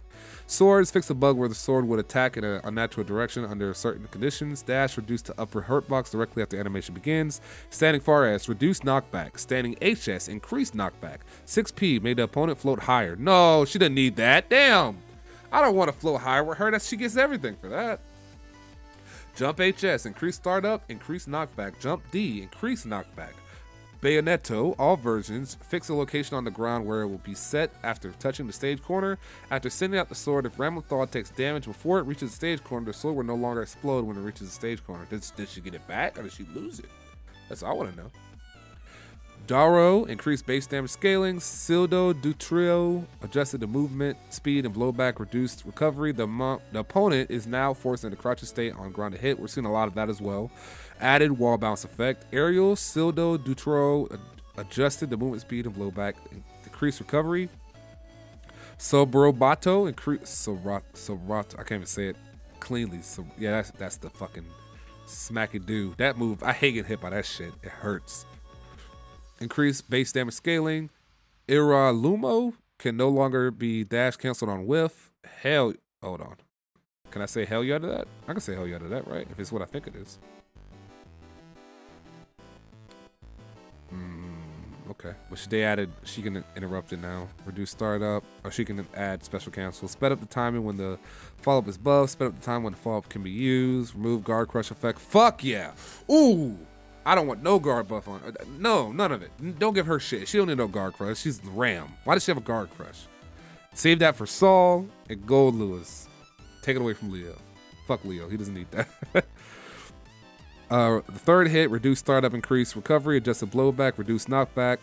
swords fix a bug where the sword would attack in an unnatural direction under certain conditions. Dash reduce the upper hurt box directly after animation begins. Standing far S reduce knockback. Standing HS increase knockback. 6P made the opponent float higher. No, she didn't need that. Damn, I don't want to float higher with her. That she gets everything for that. Jump HS, increase startup, increase knockback. Jump D, increase knockback. Bayonetto, all versions, fix a location on the ground where it will be set after touching the stage corner. After sending out the sword, if Ramlethal takes damage before it reaches the stage corner, the sword will no longer explode when it reaches the stage corner. Did she get it back or did she lose it? That's all I want to know. Daro, increased base damage scaling. Sildo Dutrio, adjusted the movement, speed, and blowback, reduced recovery. The opponent is now forced into crouching state on grounded hit. We're seeing a lot of that as well. Added wall bounce effect. Aerial, Sildo Dutrio, adjusted the movement speed and blowback, decreased recovery. Sobrobato, increased Sorato. I can't even say it cleanly. So yeah, that's the fucking smacky dude. That move, I hate getting hit by that shit. It hurts. Increased base damage scaling. Iralumo can no longer be dash canceled on whiff. Hold on. Can I say hell yeah to that? I can say hell yeah to that, right? If it's what I think it is. Okay. But they added, she can interrupt it now. Reduce startup, or she can add special cancel. Sped up the timing when the follow-up is buffed. Sped up the time when the follow-up can be used. Remove guard crush effect. Fuck yeah. Ooh. I don't want no guard buff on her. No, none of it. Don't give her shit. She don't need no guard crush. She's the Ram. Why does she have a guard crush? Save that for Saul and Gold Lewis. Take it away from Leo. Fuck Leo. He doesn't need that. The third hit, reduce startup, increase recovery, adjusted blowback, reduce knockback.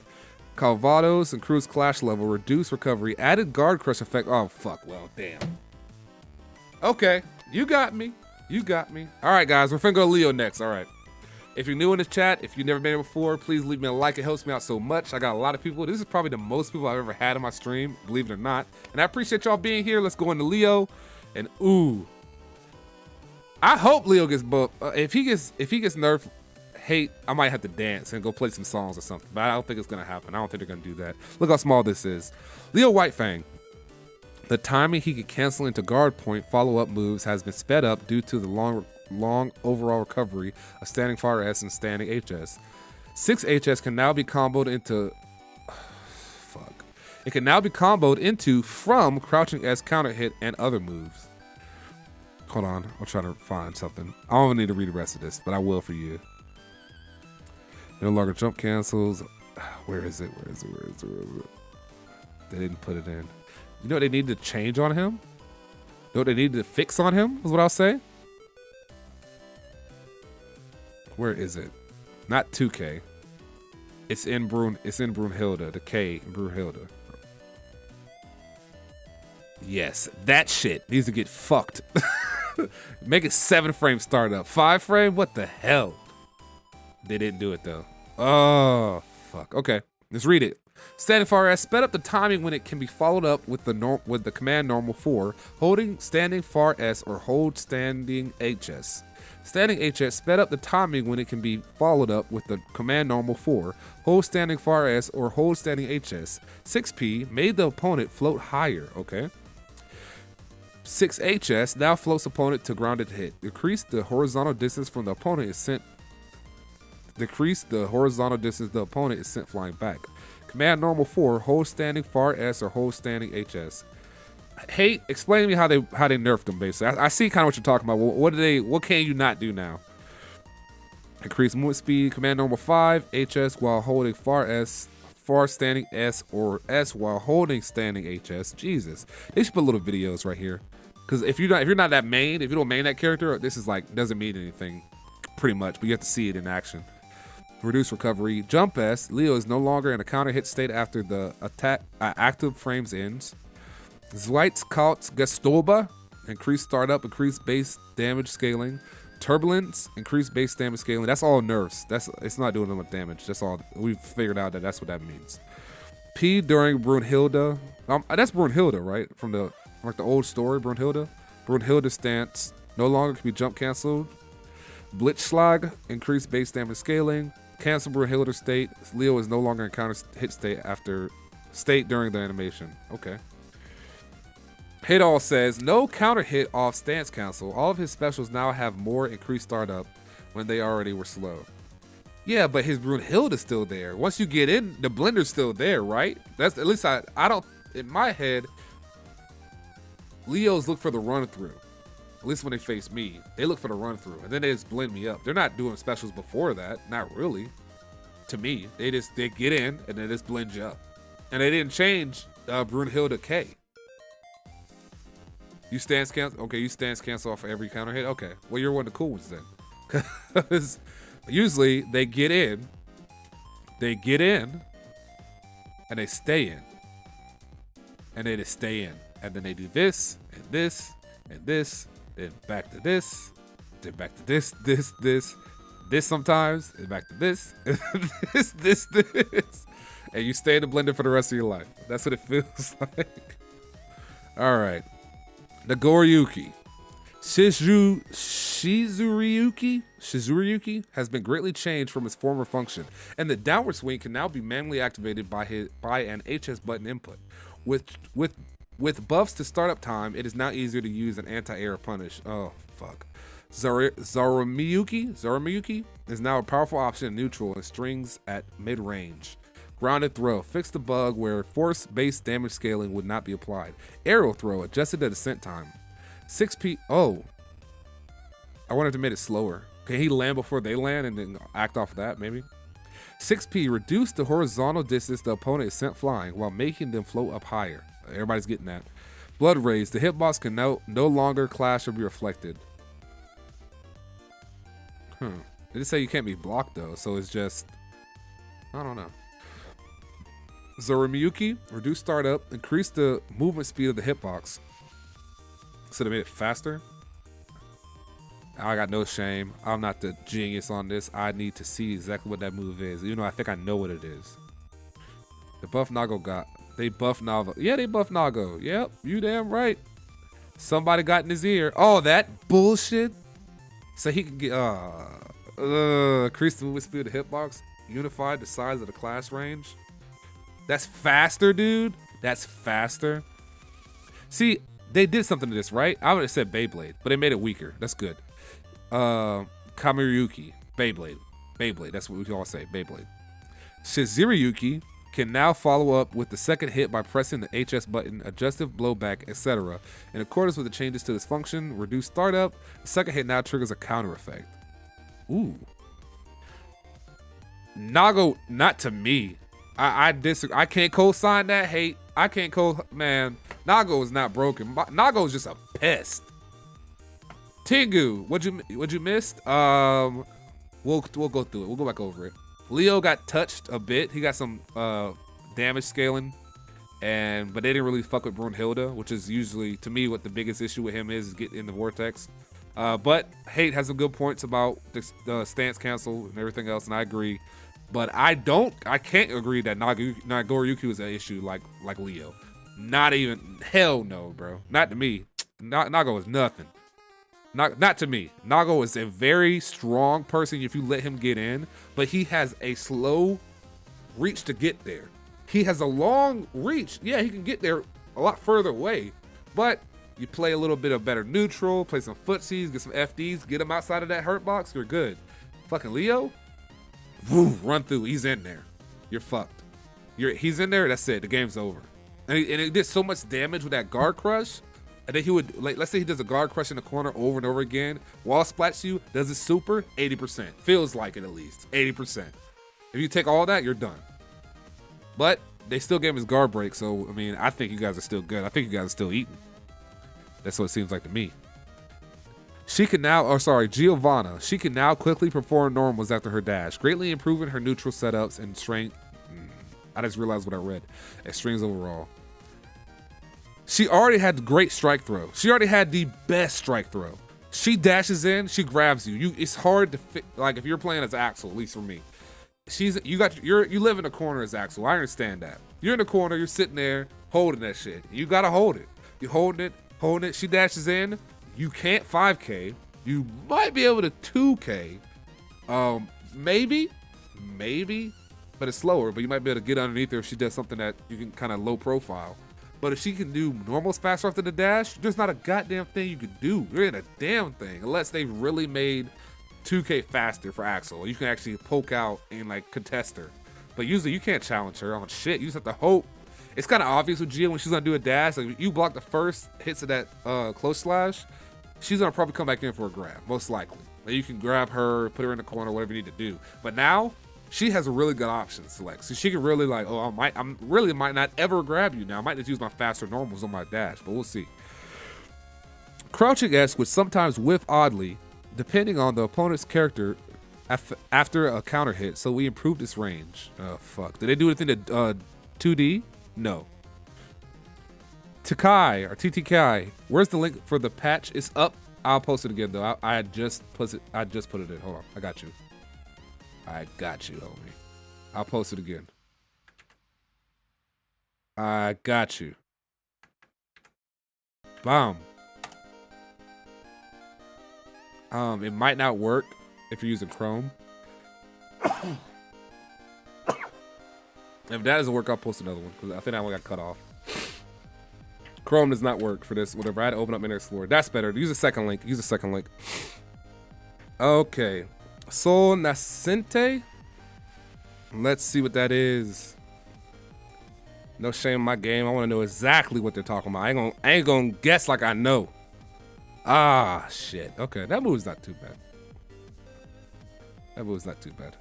Calvados, increase clash level, reduce recovery, added guard crush effect. Oh, fuck. Well, damn. Okay. You got me. You got me. All right, guys. We're finna go Leo next. All right. If you're new in this chat, if you've never been here before, please leave me a like. It helps me out so much. I got a lot of people. This is probably the most people I've ever had on my stream, believe it or not. And I appreciate y'all being here. Let's go into Leo. And ooh, I hope Leo gets buffed. If he gets nerfed, hate, I might have to dance and go play some songs or something. But I don't think it's gonna happen. I don't think they're gonna do that. Look how small this is. Leo Whitefang. The timing he could cancel into guard point follow-up moves has been sped up due to the long overall recovery of standing fire S and standing HS. 6 HS can now be comboed into It can now be comboed into from crouching S counter hit and other moves. Hold on, I'll try to find something. I don't even need to read the rest of this, but I will for you. No longer jump cancels. Where is it? They didn't put it in. You know what they need to change on him? You know what they need to fix on him is what I'll say. Where is it? Not 2K. It's in Brunhilde. The K in Brunhilde. Yes, that shit needs to get fucked. Make it 7 frame startup. 5 frame? What the hell? They didn't do it though. Oh fuck. Okay, let's read it. Standing far S sped up the timing when it can be followed up with the command normal 4, holding standing far S or hold standing HS. Standing HS sped up the timing when it can be followed up with the command normal 4, hold standing far S or hold standing HS. 6P made the opponent float higher, okay? 6HS now floats opponent to grounded hit. Decrease the horizontal distance from the opponent is sent. Decrease the horizontal distance the opponent is sent flying back. Command normal 4, hold standing far S or hold standing HS. Hate, explain to me how they nerfed them basically. I see kind of what you're talking about. What can you not do now? Increase movement speed, command normal 5, HS while holding far S, far standing S or S while holding standing HS. Jesus. They should put little videos right here. Cause if you're not that main, if you don't main that character, this is like doesn't mean anything pretty much, but you have to see it in action. Reduce recovery. Jump S. Leo is no longer in a counter hit state after the attack active frames ends. Zweit's Kautz Gastoba. Increased startup, increased base damage scaling. Turbulence, increased base damage scaling. That's all nerfs. It's not doing much damage. That's all. We've figured out that's what that means. P during Brunhilde. That's Brunhilde, right? From the old story, Brunhilde. Brunhilde stance no longer can be jump canceled. Blitzschlag, increased base damage scaling. Cancel Brunhilde state. Leo is no longer in counter hit state after state during the animation. Okay. Hit-all says, no counter hit off stance cancel. All of his specials now have more increased startup when they already were slow. Yeah, but his Brunhilde is still there. Once you get in, the blender's still there, right? That's at least I don't, in my head, Leos look for the run through. At least when they face me, they look for the run through and then they just blend me up. They're not doing specials before that. Not really. To me, they get in and then just blend you up. And they didn't change Brunhilde K. You stance cancel? Okay, you stance cancel off every counter hit? Okay, well, you're one of the cool ones then. Because usually they get in, They get in, and they stay in, and they just stay in, and then they do this and this and this, then back to this, then back to this sometimes, and back to this, and this, and you stay in the blender for the rest of your life. That's what it feels like. All right, Nagoriyuki. Shizuriyuki has been greatly changed from its former function, and the downward swing can now be manually activated by an HS button input. With buffs to startup time, it is now easier to use an anti-air punish. Oh fuck. Zaramiyuki is now a powerful option in neutral and strings at mid-range. Grounded throw, fix the bug where force-based damage scaling would not be applied. Aerial throw, adjusted the descent time. 6P. Oh, I wanted to make it slower. Can he land before they land and then act off that, maybe? 6P, reduce the horizontal distance the opponent is sent flying while making them float up higher. Everybody's getting that. Blood Rays, the hitbox can no longer clash or be reflected. They just say you can't be blocked though, so it's just, I don't know. Zoramiyuki, reduce startup, increase the movement speed of the hitbox. So they made it faster. I got no shame. I'm not the genius on this. I need to see exactly what that move is. You know, I think I know what it is. The buff Nago got. They buff Nago. Yeah, they buff Nago. Yep, you damn right. Somebody got in his ear. Oh, that bullshit. So he can get increase the movement speed of the hitbox. Unified the size of the class range. That's faster, dude. That's faster. See, they did something to this, right? I would have said Beyblade, but they made it weaker. That's good. Kamiryuki, Beyblade. That's what we can all say, Beyblade. Shizuriyuki can now follow up with the second hit by pressing the HS button, adjustive blowback, etc. In accordance with the changes to this function, reduce startup. The second hit now triggers a counter effect. Ooh. Nago, not to me. I disagree. I can't co-sign that hate. I can't man. Nago is not broken. Nago is just a pest. Tengu, what you missed? We'll go through it. We'll go back over it. Leo got touched a bit. He got some damage scaling, but they didn't really fuck with Brunhilde, which is usually to me what the biggest issue with him is getting in the vortex. But Hate has some good points about the stance cancel and everything else, and I agree. But I can't agree that Nagoriyuki was an issue like Leo. Not even, hell no, bro. Not to me. Nago is nothing. Not to me. Nago is a very strong person if you let him get in, but he has a slow reach to get there. He has a long reach. Yeah, he can get there a lot further away, but you play a little bit of better neutral, play some footsies, get some FDs, get him outside of that hurt box, you're good. Fucking Leo, woo, run through, he's in there. You're fucked. He's in there, that's it, the game's over. And it did so much damage with that guard crush, and then he would, like, let's say he does a guard crush in the corner over and over again, wall splats you, does it super, 80%. Feels like it at least, 80%. If you take all that, you're done. But they still gave him his guard break, so, I mean, I think you guys are still good. I think you guys are still eating. That's what it seems like to me. Giovanna. She can now quickly perform normals after her dash, greatly improving her neutral setups and strength. I just realized what I read. And strings overall. She already had great strike throw. She already had the best strike throw. She dashes in, she grabs you. It's hard to fit, like if you're playing as Axel, at least for me. You live in a corner as Axel. I understand that. You're in the corner, you're sitting there holding that shit. You gotta hold it. You're holding it. She dashes in. You can't 5K. You might be able to 2K. Maybe, but it's slower. But you might be able to get underneath her if she does something that you can kind of low profile. But if she can do normals faster after the dash, there's not a goddamn thing you can do. There ain't a damn thing unless they really made 2K faster for Axel. You can actually poke out and like contest her. But usually you can't challenge her on shit. You just have to hope. It's kind of obvious with Gia when she's gonna do a dash. Like you block the first hits of that close slash, she's gonna probably come back in for a grab, most likely. Like you can grab her, put her in the corner, whatever you need to do. But now she has a really good option to select. So she can really like, oh, I really might not ever grab you now. I might just use my faster normals on my dash, but we'll see. Crouching S would sometimes whiff oddly, depending on the opponent's character after a counter hit, so we improved its range. Oh, fuck. Did they do anything to 2D? No. Takai, or TTKI, where's the link for the patch? It's up. I'll post it again, though. I just put it in. Hold on. I got you. I got you, homie. I'll post it again. I got you. Bomb. It might not work if you're using Chrome. If that doesn't work, I'll post another one because I think that one got cut off. Chrome does not work for this. Whatever. I had to open up Internet Explorer. That's better. Use a second link. Use a second link. Okay. Sol Nascente. Let's see what that is. No shame in my game. I want to know exactly what they're talking about. I ain't gonna guess like I know. Ah, shit. Okay, that move's not too bad. That move's not too bad.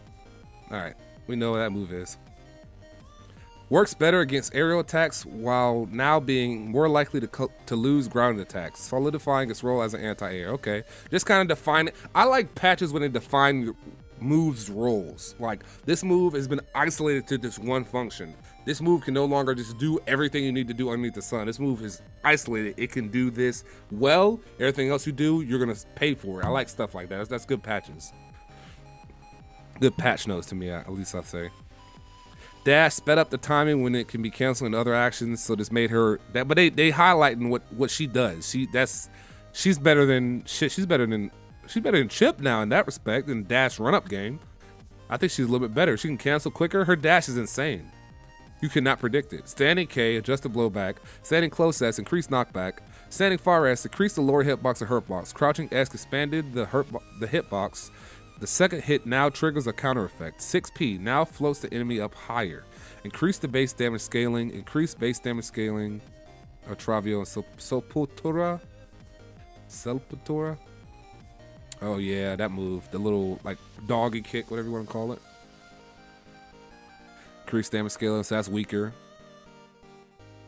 All right, we know what that move is. Works better against aerial attacks while now being more likely to lose grounded attacks, solidifying its role as an anti-air. Okay, just kind of define it. I like patches when they define your moves' roles. Like, this move has been isolated to this one function. This move can no longer just do everything you need to do underneath the sun. This move is isolated. It can do this well. Everything else you do, you're gonna pay for it. I like stuff like that. That's good patches. Good patch notes to me, at least I'd say. Dash sped up the timing when it can be canceling other actions, so this made her that. But they highlighting what she does. She's better than shit. She's better than Chip now in that respect in dash run up game. I think she's a little bit better. She can cancel quicker. Her dash is insane. You cannot predict it. Standing K, adjust the blowback. Standing close S, increase knockback. Standing far S, decrease the lower hitbox or hurtbox. Crouching S expanded the hitbox. The second hit now triggers a counter effect. 6P now floats the enemy up higher. Increase the base damage scaling. Increase base damage scaling. Otravio and Sepultura. Oh yeah, that move. The little like doggy kick, whatever you want to call it. Increase damage scaling, so that's weaker.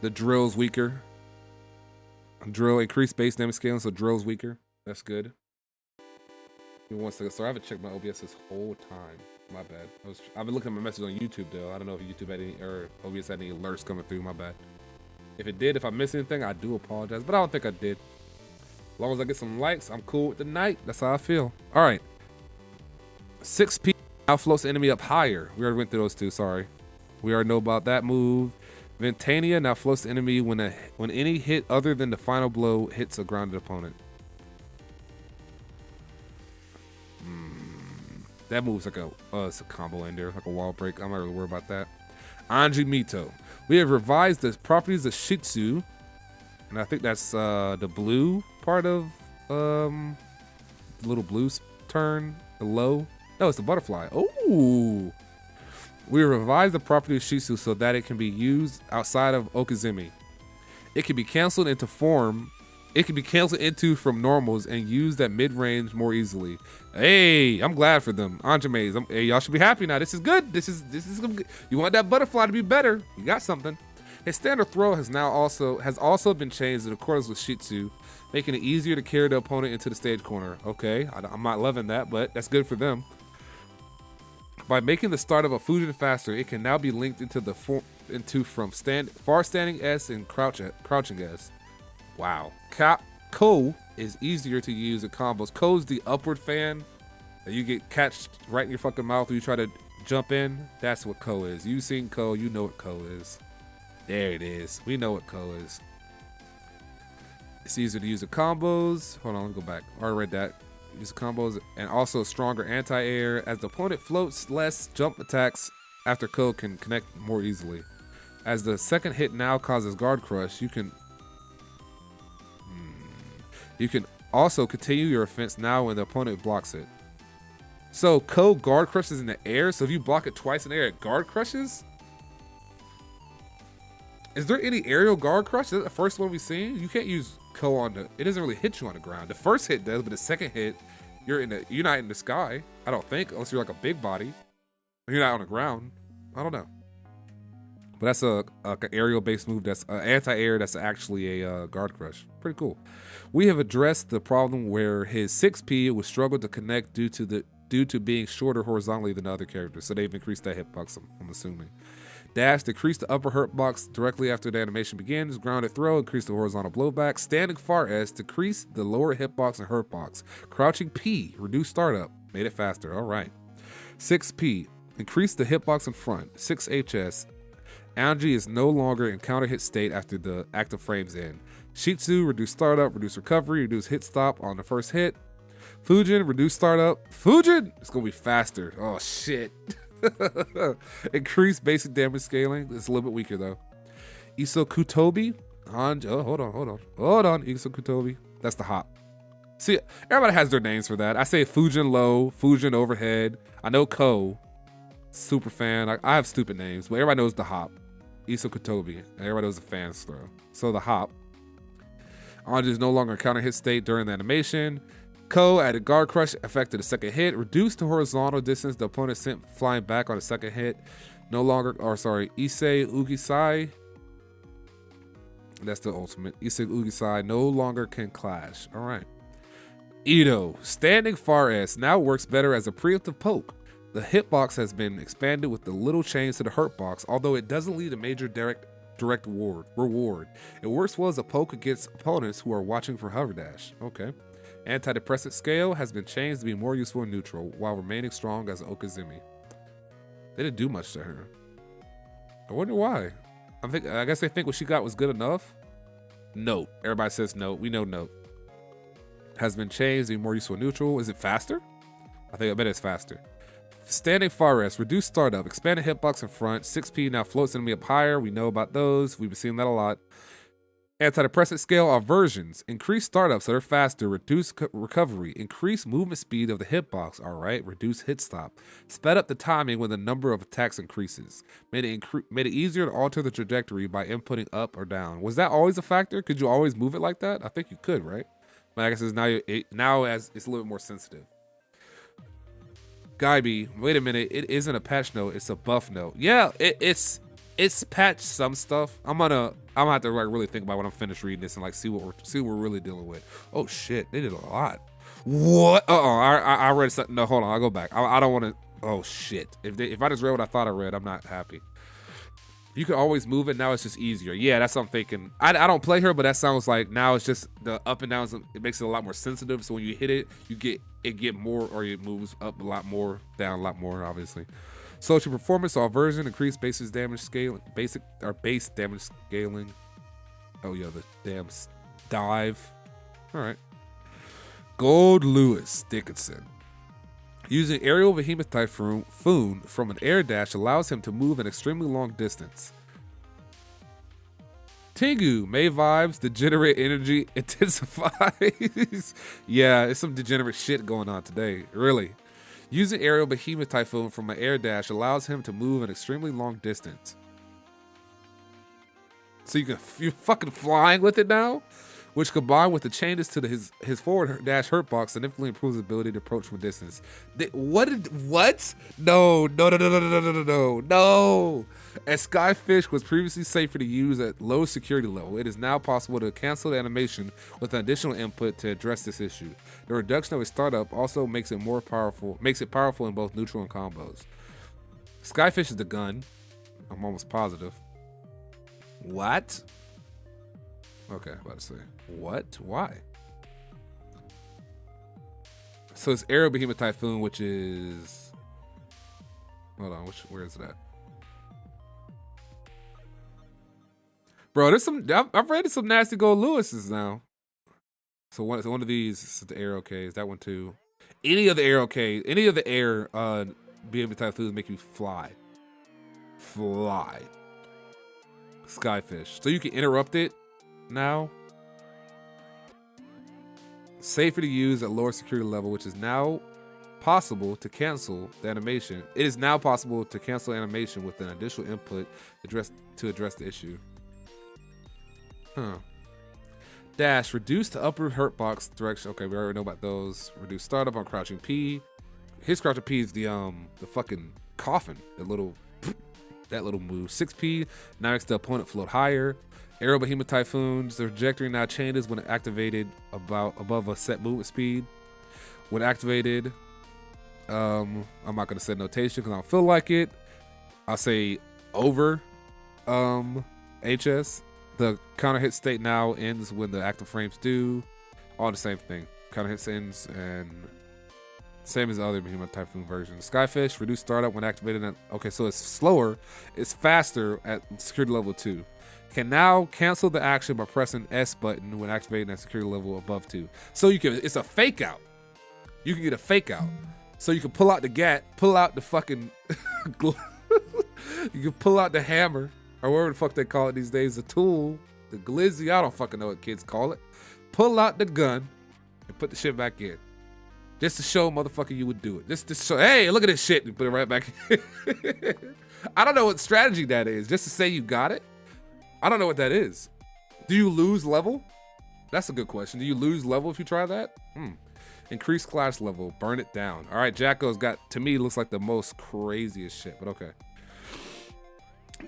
The drill's weaker. Drill, increase base damage scaling, so drill's weaker. That's good. Give me 1 second. Sorry, I haven't checked my OBS this whole time. My bad. I've been looking at my message on YouTube though. I don't know if YouTube had any or OBS had any alerts coming through. My bad. If it did, if I missed anything, I do apologize. But I don't think I did. As long as I get some likes, I'm cool with the night. That's how I feel. All right. 6P now floats the enemy up higher. We already went through those two. Sorry. We already know about that move. Ventania now floats the enemy when any hit other than the final blow hits a grounded opponent. That move's like it's a combo ender, like a wall break. I'm not really worried about that. Anji Mito. We have revised the properties of Shitsu, and I think that's the blue part of the little blue turn, the low. No, it's the butterfly. Oh. We revised the property of Shitsu so that it can be used outside of Okizumi. It can be canceled into from normals and used at mid-range more easily. Hey, I'm glad for them. Anjames, hey, y'all should be happy now. This is good. This is good. You want that butterfly to be better. You got something. His standard throw has also been changed in accordance with Shitsu, making it easier to carry the opponent into the stage corner. Okay, I'm not loving that, but that's good for them. By making the start of a fusion faster, it can now be linked from far standing S and crouching S. Wow. Ko is easier to use in combos. Ko's the upward fan that you get catched right in your fucking mouth when you try to jump in. That's what Ko is. You've seen Ko, you know what Ko is. There it is. We know what Ko is. It's easier to use in combos. Hold on, let me go back. I already read that. Use combos and also stronger anti-air. As the opponent floats less, jump attacks after Ko can connect more easily. As the second hit now causes guard crush, you can also continue your offense now when the opponent blocks it. So Ko guard crushes in the air, so if you block it twice in the air, it guard crushes? Is there any aerial guard crush? Is that the first one we've seen? You can't use Ko on it doesn't really hit you on the ground. The first hit does, but the second hit, you're not in the sky, I don't think, unless you're like a big body. You're not on the ground. I don't know. But that's an aerial based move that's anti-air that's actually a guard crush. Pretty cool. We have addressed the problem where his 6P would struggle to connect due due to being shorter horizontally than other characters, so they've increased that hitbox, I'm assuming. Dash, decrease the upper hitbox directly after the animation begins. Grounded throw, increase the horizontal blowback. Standing far S, decrease the lower hitbox and hurtbox. Crouching P, reduce startup, made it faster, all right. 6P, increase the hitbox in front. 6HS, Anji is no longer in counter hit state after the active frames end. Shitsu, reduce startup, reduce recovery, reduce hit stop on the first hit. Fujin, reduce startup. Fujin, it's gonna be faster. Oh shit. Increase basic damage scaling. It's a little bit weaker though. Isokutobi, hold on. Isokutobi, that's the hop. See, everybody has their names for that. I say Fujin low, Fujin overhead. I know Ko, super fan. I have stupid names, but everybody knows the hop. Isokutobi, everybody knows the fans throw. So the hop. Anji is no longer in counter hit state during the animation. Ko added guard crush, affected the second hit. Reduced the horizontal distance the opponent sent flying back on the second hit. No longer, Issei Ugisai. That's the ultimate. Issei Ugisai no longer can clash. All right. Ito, standing far S, now works better as a preemptive poke. The hitbox has been expanded with the little change to the hurt box, although it doesn't lead to major direct reward. It works well as a poke against opponents who are watching for hover dash. Okay. Antidepressant scale has been changed to be more useful in neutral while remaining strong as Okazumi. They didn't do much to her. I wonder why. I guess they think what she got was good enough. Note. Everybody says note. We know note. Has been changed to be more useful in neutral. Is it faster? I bet it's faster. Standing far rest, reduce startup, expanded hitbox in front. 6P now floats enemy up higher. We know about those. We've been seeing that a lot. Antidepressant scale are versions. Increase startup so they're faster. Reduce recovery. Increase movement speed of the hitbox. All right. Reduce hit stop. Sped up the timing when the number of attacks increases. Made it easier to alter the trajectory by inputting up or down. Was that always a factor? Could you always move it like that? I think you could, right? But I guess it's now as it's a little bit more sensitive. Gaiby, wait a minute. It isn't a patch note. It's a buff note. Yeah, it's patched some stuff. I'm gonna have to like really think about when I'm finished reading this and like see what we're really dealing with. Oh shit, they did a lot. What? I read something. No, hold on. I'll go back. I don't want to. Oh shit. If I just read what I thought I read, I'm not happy. You can always move it. Now it's just easier. Yeah, that's what I'm thinking. I don't play her, but that sounds like now it's just the up and downs. It makes it a lot more sensitive. So when you hit it, you get more, or it moves up a lot more, down a lot more, obviously. Social performance, all version, increased base damage scaling. Oh yeah, the damn dive. All right. Gold Lewis Dickinson. Using aerial behemoth typhoon from an air dash allows him to move an extremely long distance. Tengu, May vibes, degenerate energy intensifies. Yeah, it's some degenerate shit going on today, really. Using aerial behemoth typhoon from an air dash allows him to move an extremely long distance. So you're fucking flying with it now? Which combined with the changes to his forward dash hurt box significantly improves his ability to approach from distance. What? No. As Skyfish was previously safer to use at low security level, it is now possible to cancel the animation with an additional input to address this issue. The reduction of its startup also makes it powerful in both neutral and combos. Skyfish is the gun. I'm almost positive. What? Okay, about to say. What? Why? So it's Aerial Behemoth Typhoon, which is... Hold on, where is it at? Bro, there's some... I've read some nasty gold Lewis's now. So one of these is the Aerial K. Is that one too? Any of the Aerial K, any of the air Behemoth Typhoons make you fly. Fly. Skyfish. So you can interrupt it now. Safer to use at lower security level, which is now possible to cancel the animation. It is now possible to cancel animation with an additional input to address the issue. Huh. Dash, reduce the upper hurt box direction. Okay, we already know about those. Reduce startup on crouching P. His crouching P is the fucking coffin. That little move. 6P now makes the opponent float higher. Aerial Behemoth Typhoons, the trajectory now changes when activated above a set movement speed. When activated, I'm not gonna say notation because I don't feel like it. I'll say over HS. The counter hit state now ends when the active frames do. All the same thing. Counter hits ends and same as the other Behemoth Typhoon version. Skyfish, reduce startup when activated. Okay, so it's slower. It's faster at security level 2. Can now cancel the action by pressing S button when activating at security level above 2. So you can, it's a fake out. You can get a fake out. So you can pull out the gat, pull out the fucking, you can pull out the hammer, or whatever the fuck they call it these days, the tool, the glizzy, I don't fucking know what kids call it. Pull out the gun and put the shit back in. Just to show motherfucker you would do it. Just to show, hey, look at this shit, and put it right back in. I don't know what strategy that is, just to say you got it. I don't know what that is. Do you lose level? That's a good question. Do you lose level if you try that? Increase class level, burn it down. All right, Jacko's got, to me, looks like the most craziest shit, but okay.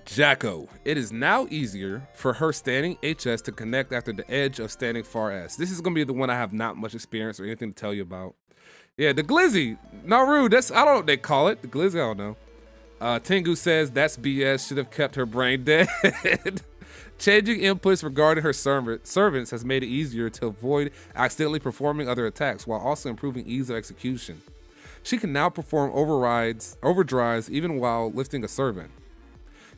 Jacko, it is now easier for her standing HS to connect after the edge of standing far S. This is gonna be the one I have not much experience or anything to tell you about. Yeah, the glizzy, Naru, that's, I don't know what they call it. The glizzy, I don't know. Tengu says that's BS, should have kept her brain dead. Changing inputs regarding her servants has made it easier to avoid accidentally performing other attacks while also improving ease of execution. She can now perform overdrives even while lifting a servant.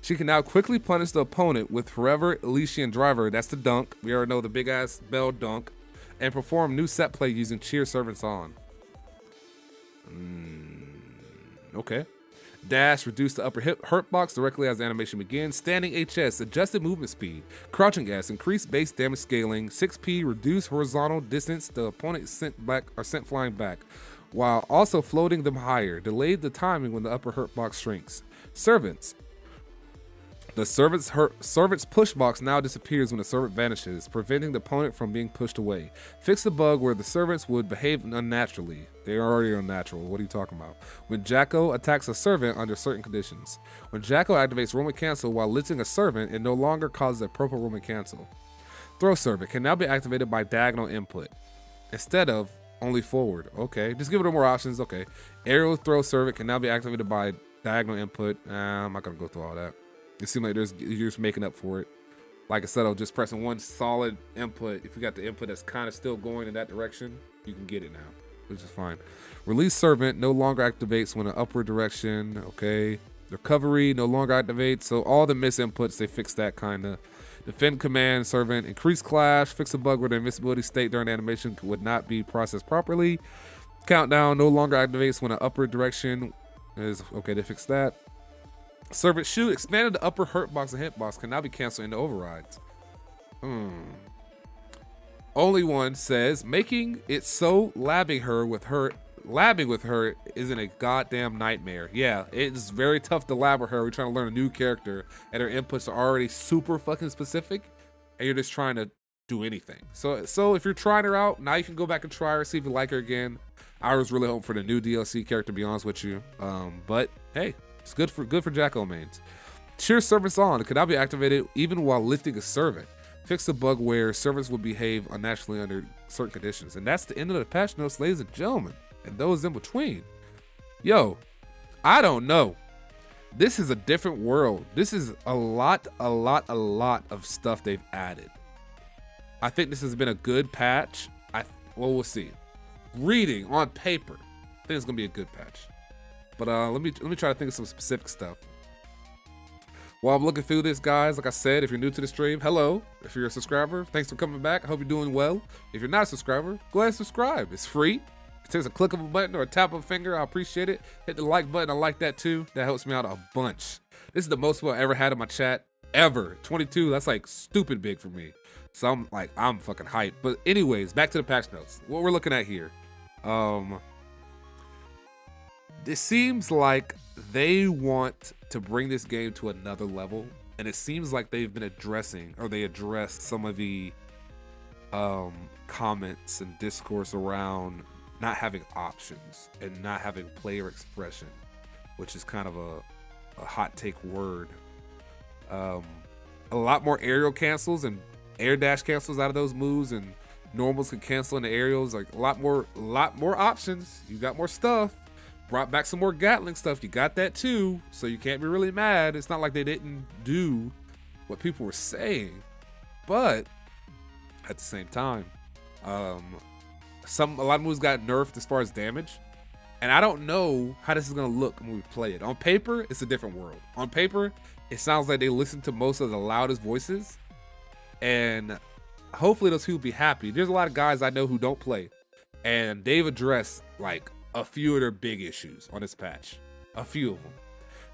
She can now quickly punish the opponent with Forever Elysian Driver, that's the dunk, we already know the big ass bell dunk, and perform new set play using Cheer Servants On. Okay. Dash, reduce the upper hurt box directly as the animation begins. Standing HS, adjusted movement speed. Crouching S, increased base damage scaling. 6P, reduce horizontal distance the opponent sent flying back, while also floating them higher. Delayed the timing when the upper hurt box shrinks. Servants. The servant's push box now disappears when the servant vanishes, preventing the opponent from being pushed away. Fix the bug where the servants would behave unnaturally. They are already unnatural. What are you talking about? When Jacko attacks a servant under certain conditions. When Jacko activates Roman Cancel while lifting a servant, it no longer causes a purple Roman Cancel. Throw servant can now be activated by diagonal input instead of only forward. Okay, just give it more options. Okay, aerial throw servant can now be activated by diagonal input. I'm not gonna go through all that. It seems like you're just making up for it. Like instead of just pressing one solid input, if you got the input that's kind of still going in that direction, you can get it now, which is fine. Release servant no longer activates when an upward direction. Okay. Recovery no longer activates. So all the miss inputs, they fix that kind of. Defend command servant, increase clash, fix a bug where the invisibility state during animation would not be processed properly. Countdown no longer activates when an upward direction is, okay, they fixed that. Servant shoot, expanded the upper hurt box and hit box can now be canceled into overrides. Only one says making it so labbing with her isn't a goddamn nightmare. Yeah, it's very tough to lab with her. We're trying to learn a new character and her inputs are already super fucking specific and you're just trying to do anything. So if you're trying her out, now you can go back and try her, see if you like her again. I was really hoping for the new DLC character, to be honest with you. But hey, it's good for Jacko mains. Cheer servants on. It can now be activated even while lifting a servant. Fix the bug where servants will behave unnaturally under certain conditions. And that's the end of the patch notes, ladies and gentlemen. And those in between. Yo, I don't know. This is a different world. This is a lot of stuff they've added. I think this has been a good patch. Well, we'll see. Reading on paper, I think it's gonna be a good patch. But let me try to think of some specific stuff. While I'm looking through this, guys, like I said, if you're new to the stream, hello. If you're a subscriber, thanks for coming back. I hope you're doing well. If you're not a subscriber, go ahead and subscribe. It's free. It takes a click of a button or a tap of a finger. I appreciate it. Hit the like button. I like that too. That helps me out a bunch. This is the most I've ever had in my chat ever. 22, that's like stupid big for me. So I'm fucking hyped. But anyways, back to the patch notes. What we're looking at here. It seems like they want to bring this game to another level, and it seems like they've been addressed some of the comments and discourse around not having options and not having player expression, which is kind of a hot take word. A lot more aerial cancels and air dash cancels out of those moves, and normals can cancel in the aerials. Like a lot more options. You got more stuff. brought back some more Gatling stuff. You got that too, so you can't be really mad. It's not like they didn't do what people were saying, but at the same time, a lot of moves got nerfed as far as damage, and I don't know how this is gonna look when we play it. On paper, it's a different world. On paper, it sounds like they listen to most of the loudest voices, and hopefully those people will be happy. There's a lot of guys I know who don't play, and they've addressed like a few of their big issues on this patch. A few of them.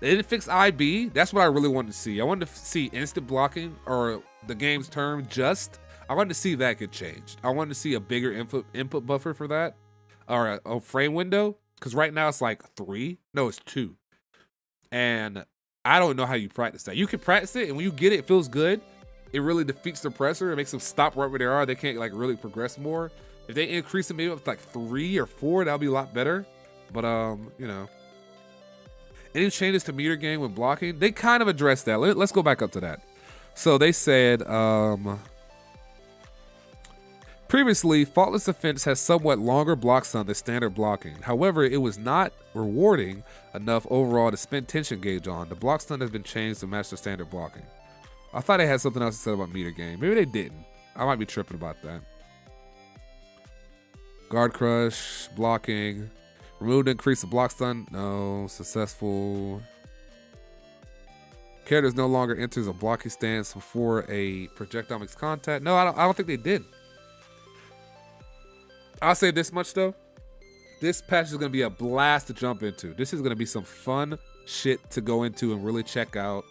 They didn't fix IB. That's what I really wanted to see. I wanted to see instant blocking, or the game's term just. I wanted to see that get changed. I wanted to see a bigger input buffer for that, or a frame window, because right now it's like 3. No, it's 2. And I don't know how you practice that. You can practice it, and when you get it, it feels good. It really defeats the pressure. It makes them stop right where they are. They can't like really progress more. If they increase it maybe up to like 3 or 4, that'll be a lot better. But you know, any changes to meter gain when blocking? They kind of addressed that. Let's go back up to that. So they said, previously, Faultless Defense has somewhat longer block stun than standard blocking. However, it was not rewarding enough overall to spend tension gauge on. The block stun has been changed to match the standard blocking. I thought they had something else to say about meter gain. Maybe they didn't. I might be tripping about that. Guard crush, blocking. Remove to increase the block stun. No. Successful. Characters no longer enters a blocking stance before a projectile makes contact. No, I don't think they did. I'll say this much though. This patch is going to be a blast to jump into. This is going to be some fun shit to go into and really check out.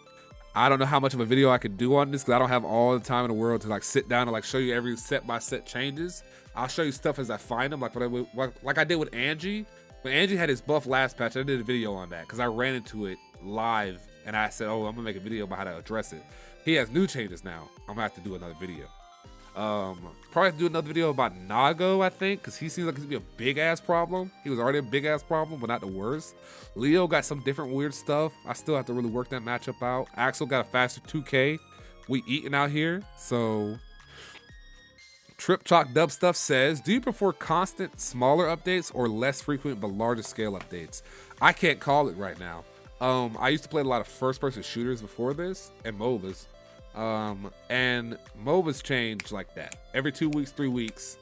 I don't know how much of a video I can do on this because I don't have all the time in the world to like sit down and like show you every step-by-step changes. I'll show you stuff as I find them, like I did with Angie. When Angie had his buff last patch, I did a video on that because I ran into it live and I said, oh, I'm gonna make a video about how to address it. He has new changes now. I'm gonna have to do another video. Probably have to do another video about Nago, I think, because he seems like he's gonna be a big ass problem. He was already a big ass problem, but not the worst. Leo got some different weird stuff. I still have to really work that matchup out. Axel got a faster 2K. We eating out here, so. Trip Chalk Dub Stuff says, do you prefer constant smaller updates or less frequent but larger scale updates? I can't call it right now. I used to play a lot of first person shooters before this and MOBAs. And MOBAs change like that. Every 2 weeks, 3 weeks,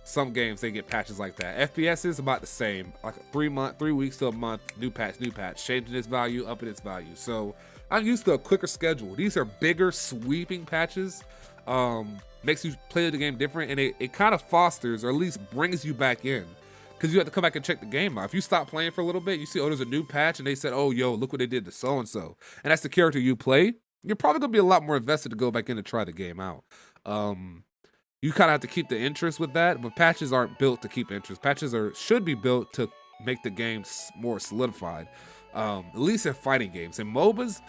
some games they get patches like that. FPS is about the same, like 3 weeks to a month, new patch, changing its value, upping its value. So I'm used to a quicker schedule. These are bigger, sweeping patches. Makes you play the game different, and it kind of fosters, or at least brings you back in, because you have to come back and check the game out. If you stop playing for a little bit, you see, oh, there's a new patch, and they said, oh, yo, look what they did to so-and-so, and that's the character you play, you're probably going to be a lot more invested to go back in and try the game out. You kind of have to keep the interest with that, but patches aren't built to keep interest. Patches should be built to make the game more solidified, at least in fighting games. In MOBAs,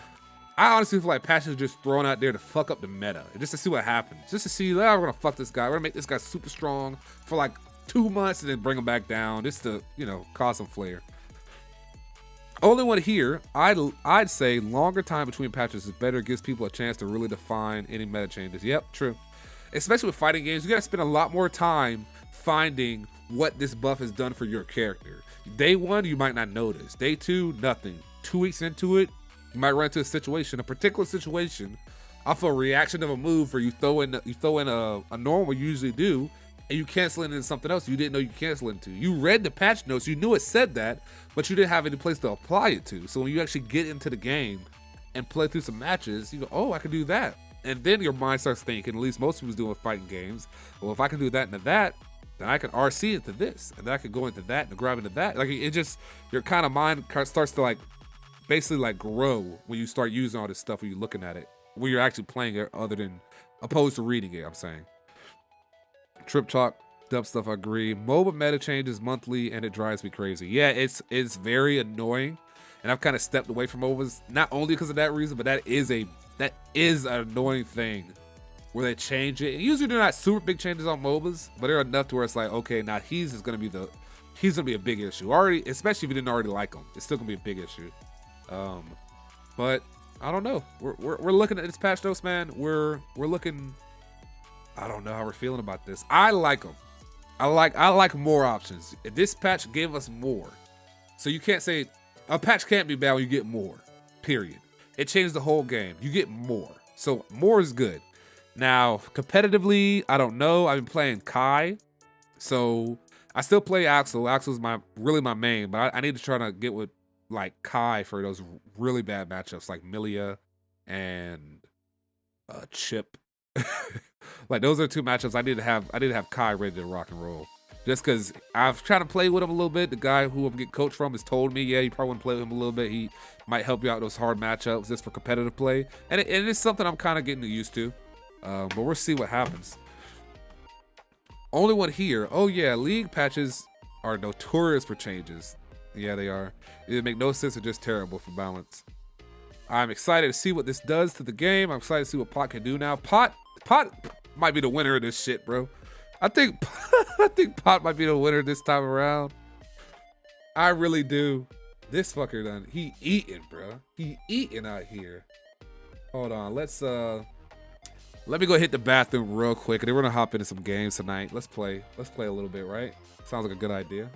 I honestly feel like patches are just thrown out there to fuck up the meta, just to see what happens. Just to see, oh, we're gonna fuck this guy. We're gonna make this guy super strong for like 2 months and then bring him back down, just to, you know, cause some flair. Only one here, I'd say longer time between patches is better. It gives people a chance to really define any meta changes. Yep, true. Especially with fighting games, you gotta spend a lot more time finding what this buff has done for your character. Day 1, you might not notice. Day 2, nothing. 2 weeks into it, you might run into a particular situation, off a reaction of a move where you throw in a normal you usually do, and you cancel it into something else you didn't know you cancel it into. You read the patch notes, you knew it said that, but you didn't have any place to apply it to. So when you actually get into the game and play through some matches, you go, oh, I can do that. And then your mind starts thinking, at least most people do with fighting games, well, if I can do that into that, then I can RC into this, and then I can go into that and grab into that. Like, it just, your kind of mind starts to like, basically like grow when you start using all this stuff when you're looking at it, when you're actually playing it opposed to reading it, I'm saying. Trip Chalk Dub Stuff, I agree. MOBA meta changes monthly and it drives me crazy. Yeah, it's very annoying, and I've kind of stepped away from MOBAs, not only because of that reason, but that is an annoying thing where they change it. And usually they're not super big changes on MOBAs, but they're enough to where it's like, okay, now he's gonna be a big issue. Already, especially if you didn't already like him, it's still gonna be a big issue. But I don't know. We're looking at this patch notes, man. We're looking. I don't know how we're feeling about this. I like them. I like more options. If this patch gave us more, So you can't say a patch can't be bad when you get more. Period. It changed the whole game. You get more. So more is good. Now, competitively, I don't know. I've been playing Kai. So I still play Axel. Axel's really my main, but I need to try to get with like Kai for those really bad matchups like Millia and Chip. Like those are two matchups I need to have Kai ready to rock and roll. Just because I've tried to play with him a little bit. The guy who I'm getting coached from has told me, yeah, you probably want to play with him a little bit. He might help you out those hard matchups just for competitive play. And it's something I'm kind of getting used to. But we'll see what happens. Only one here. Oh yeah, league patches are notorious for changes. Yeah, they are. They make no sense or just terrible for balance. I'm excited to see what this does to the game. I'm excited to see what Pot can do now. Pot might be the winner of this shit, bro. I think Pot might be the winner this time around. I really do. This fucker done. He eating, bro. He eating out here. Hold on. Let me go hit the bathroom real quick, and then we're gonna hop into some games tonight. Let's play a little bit, right? Sounds like a good idea.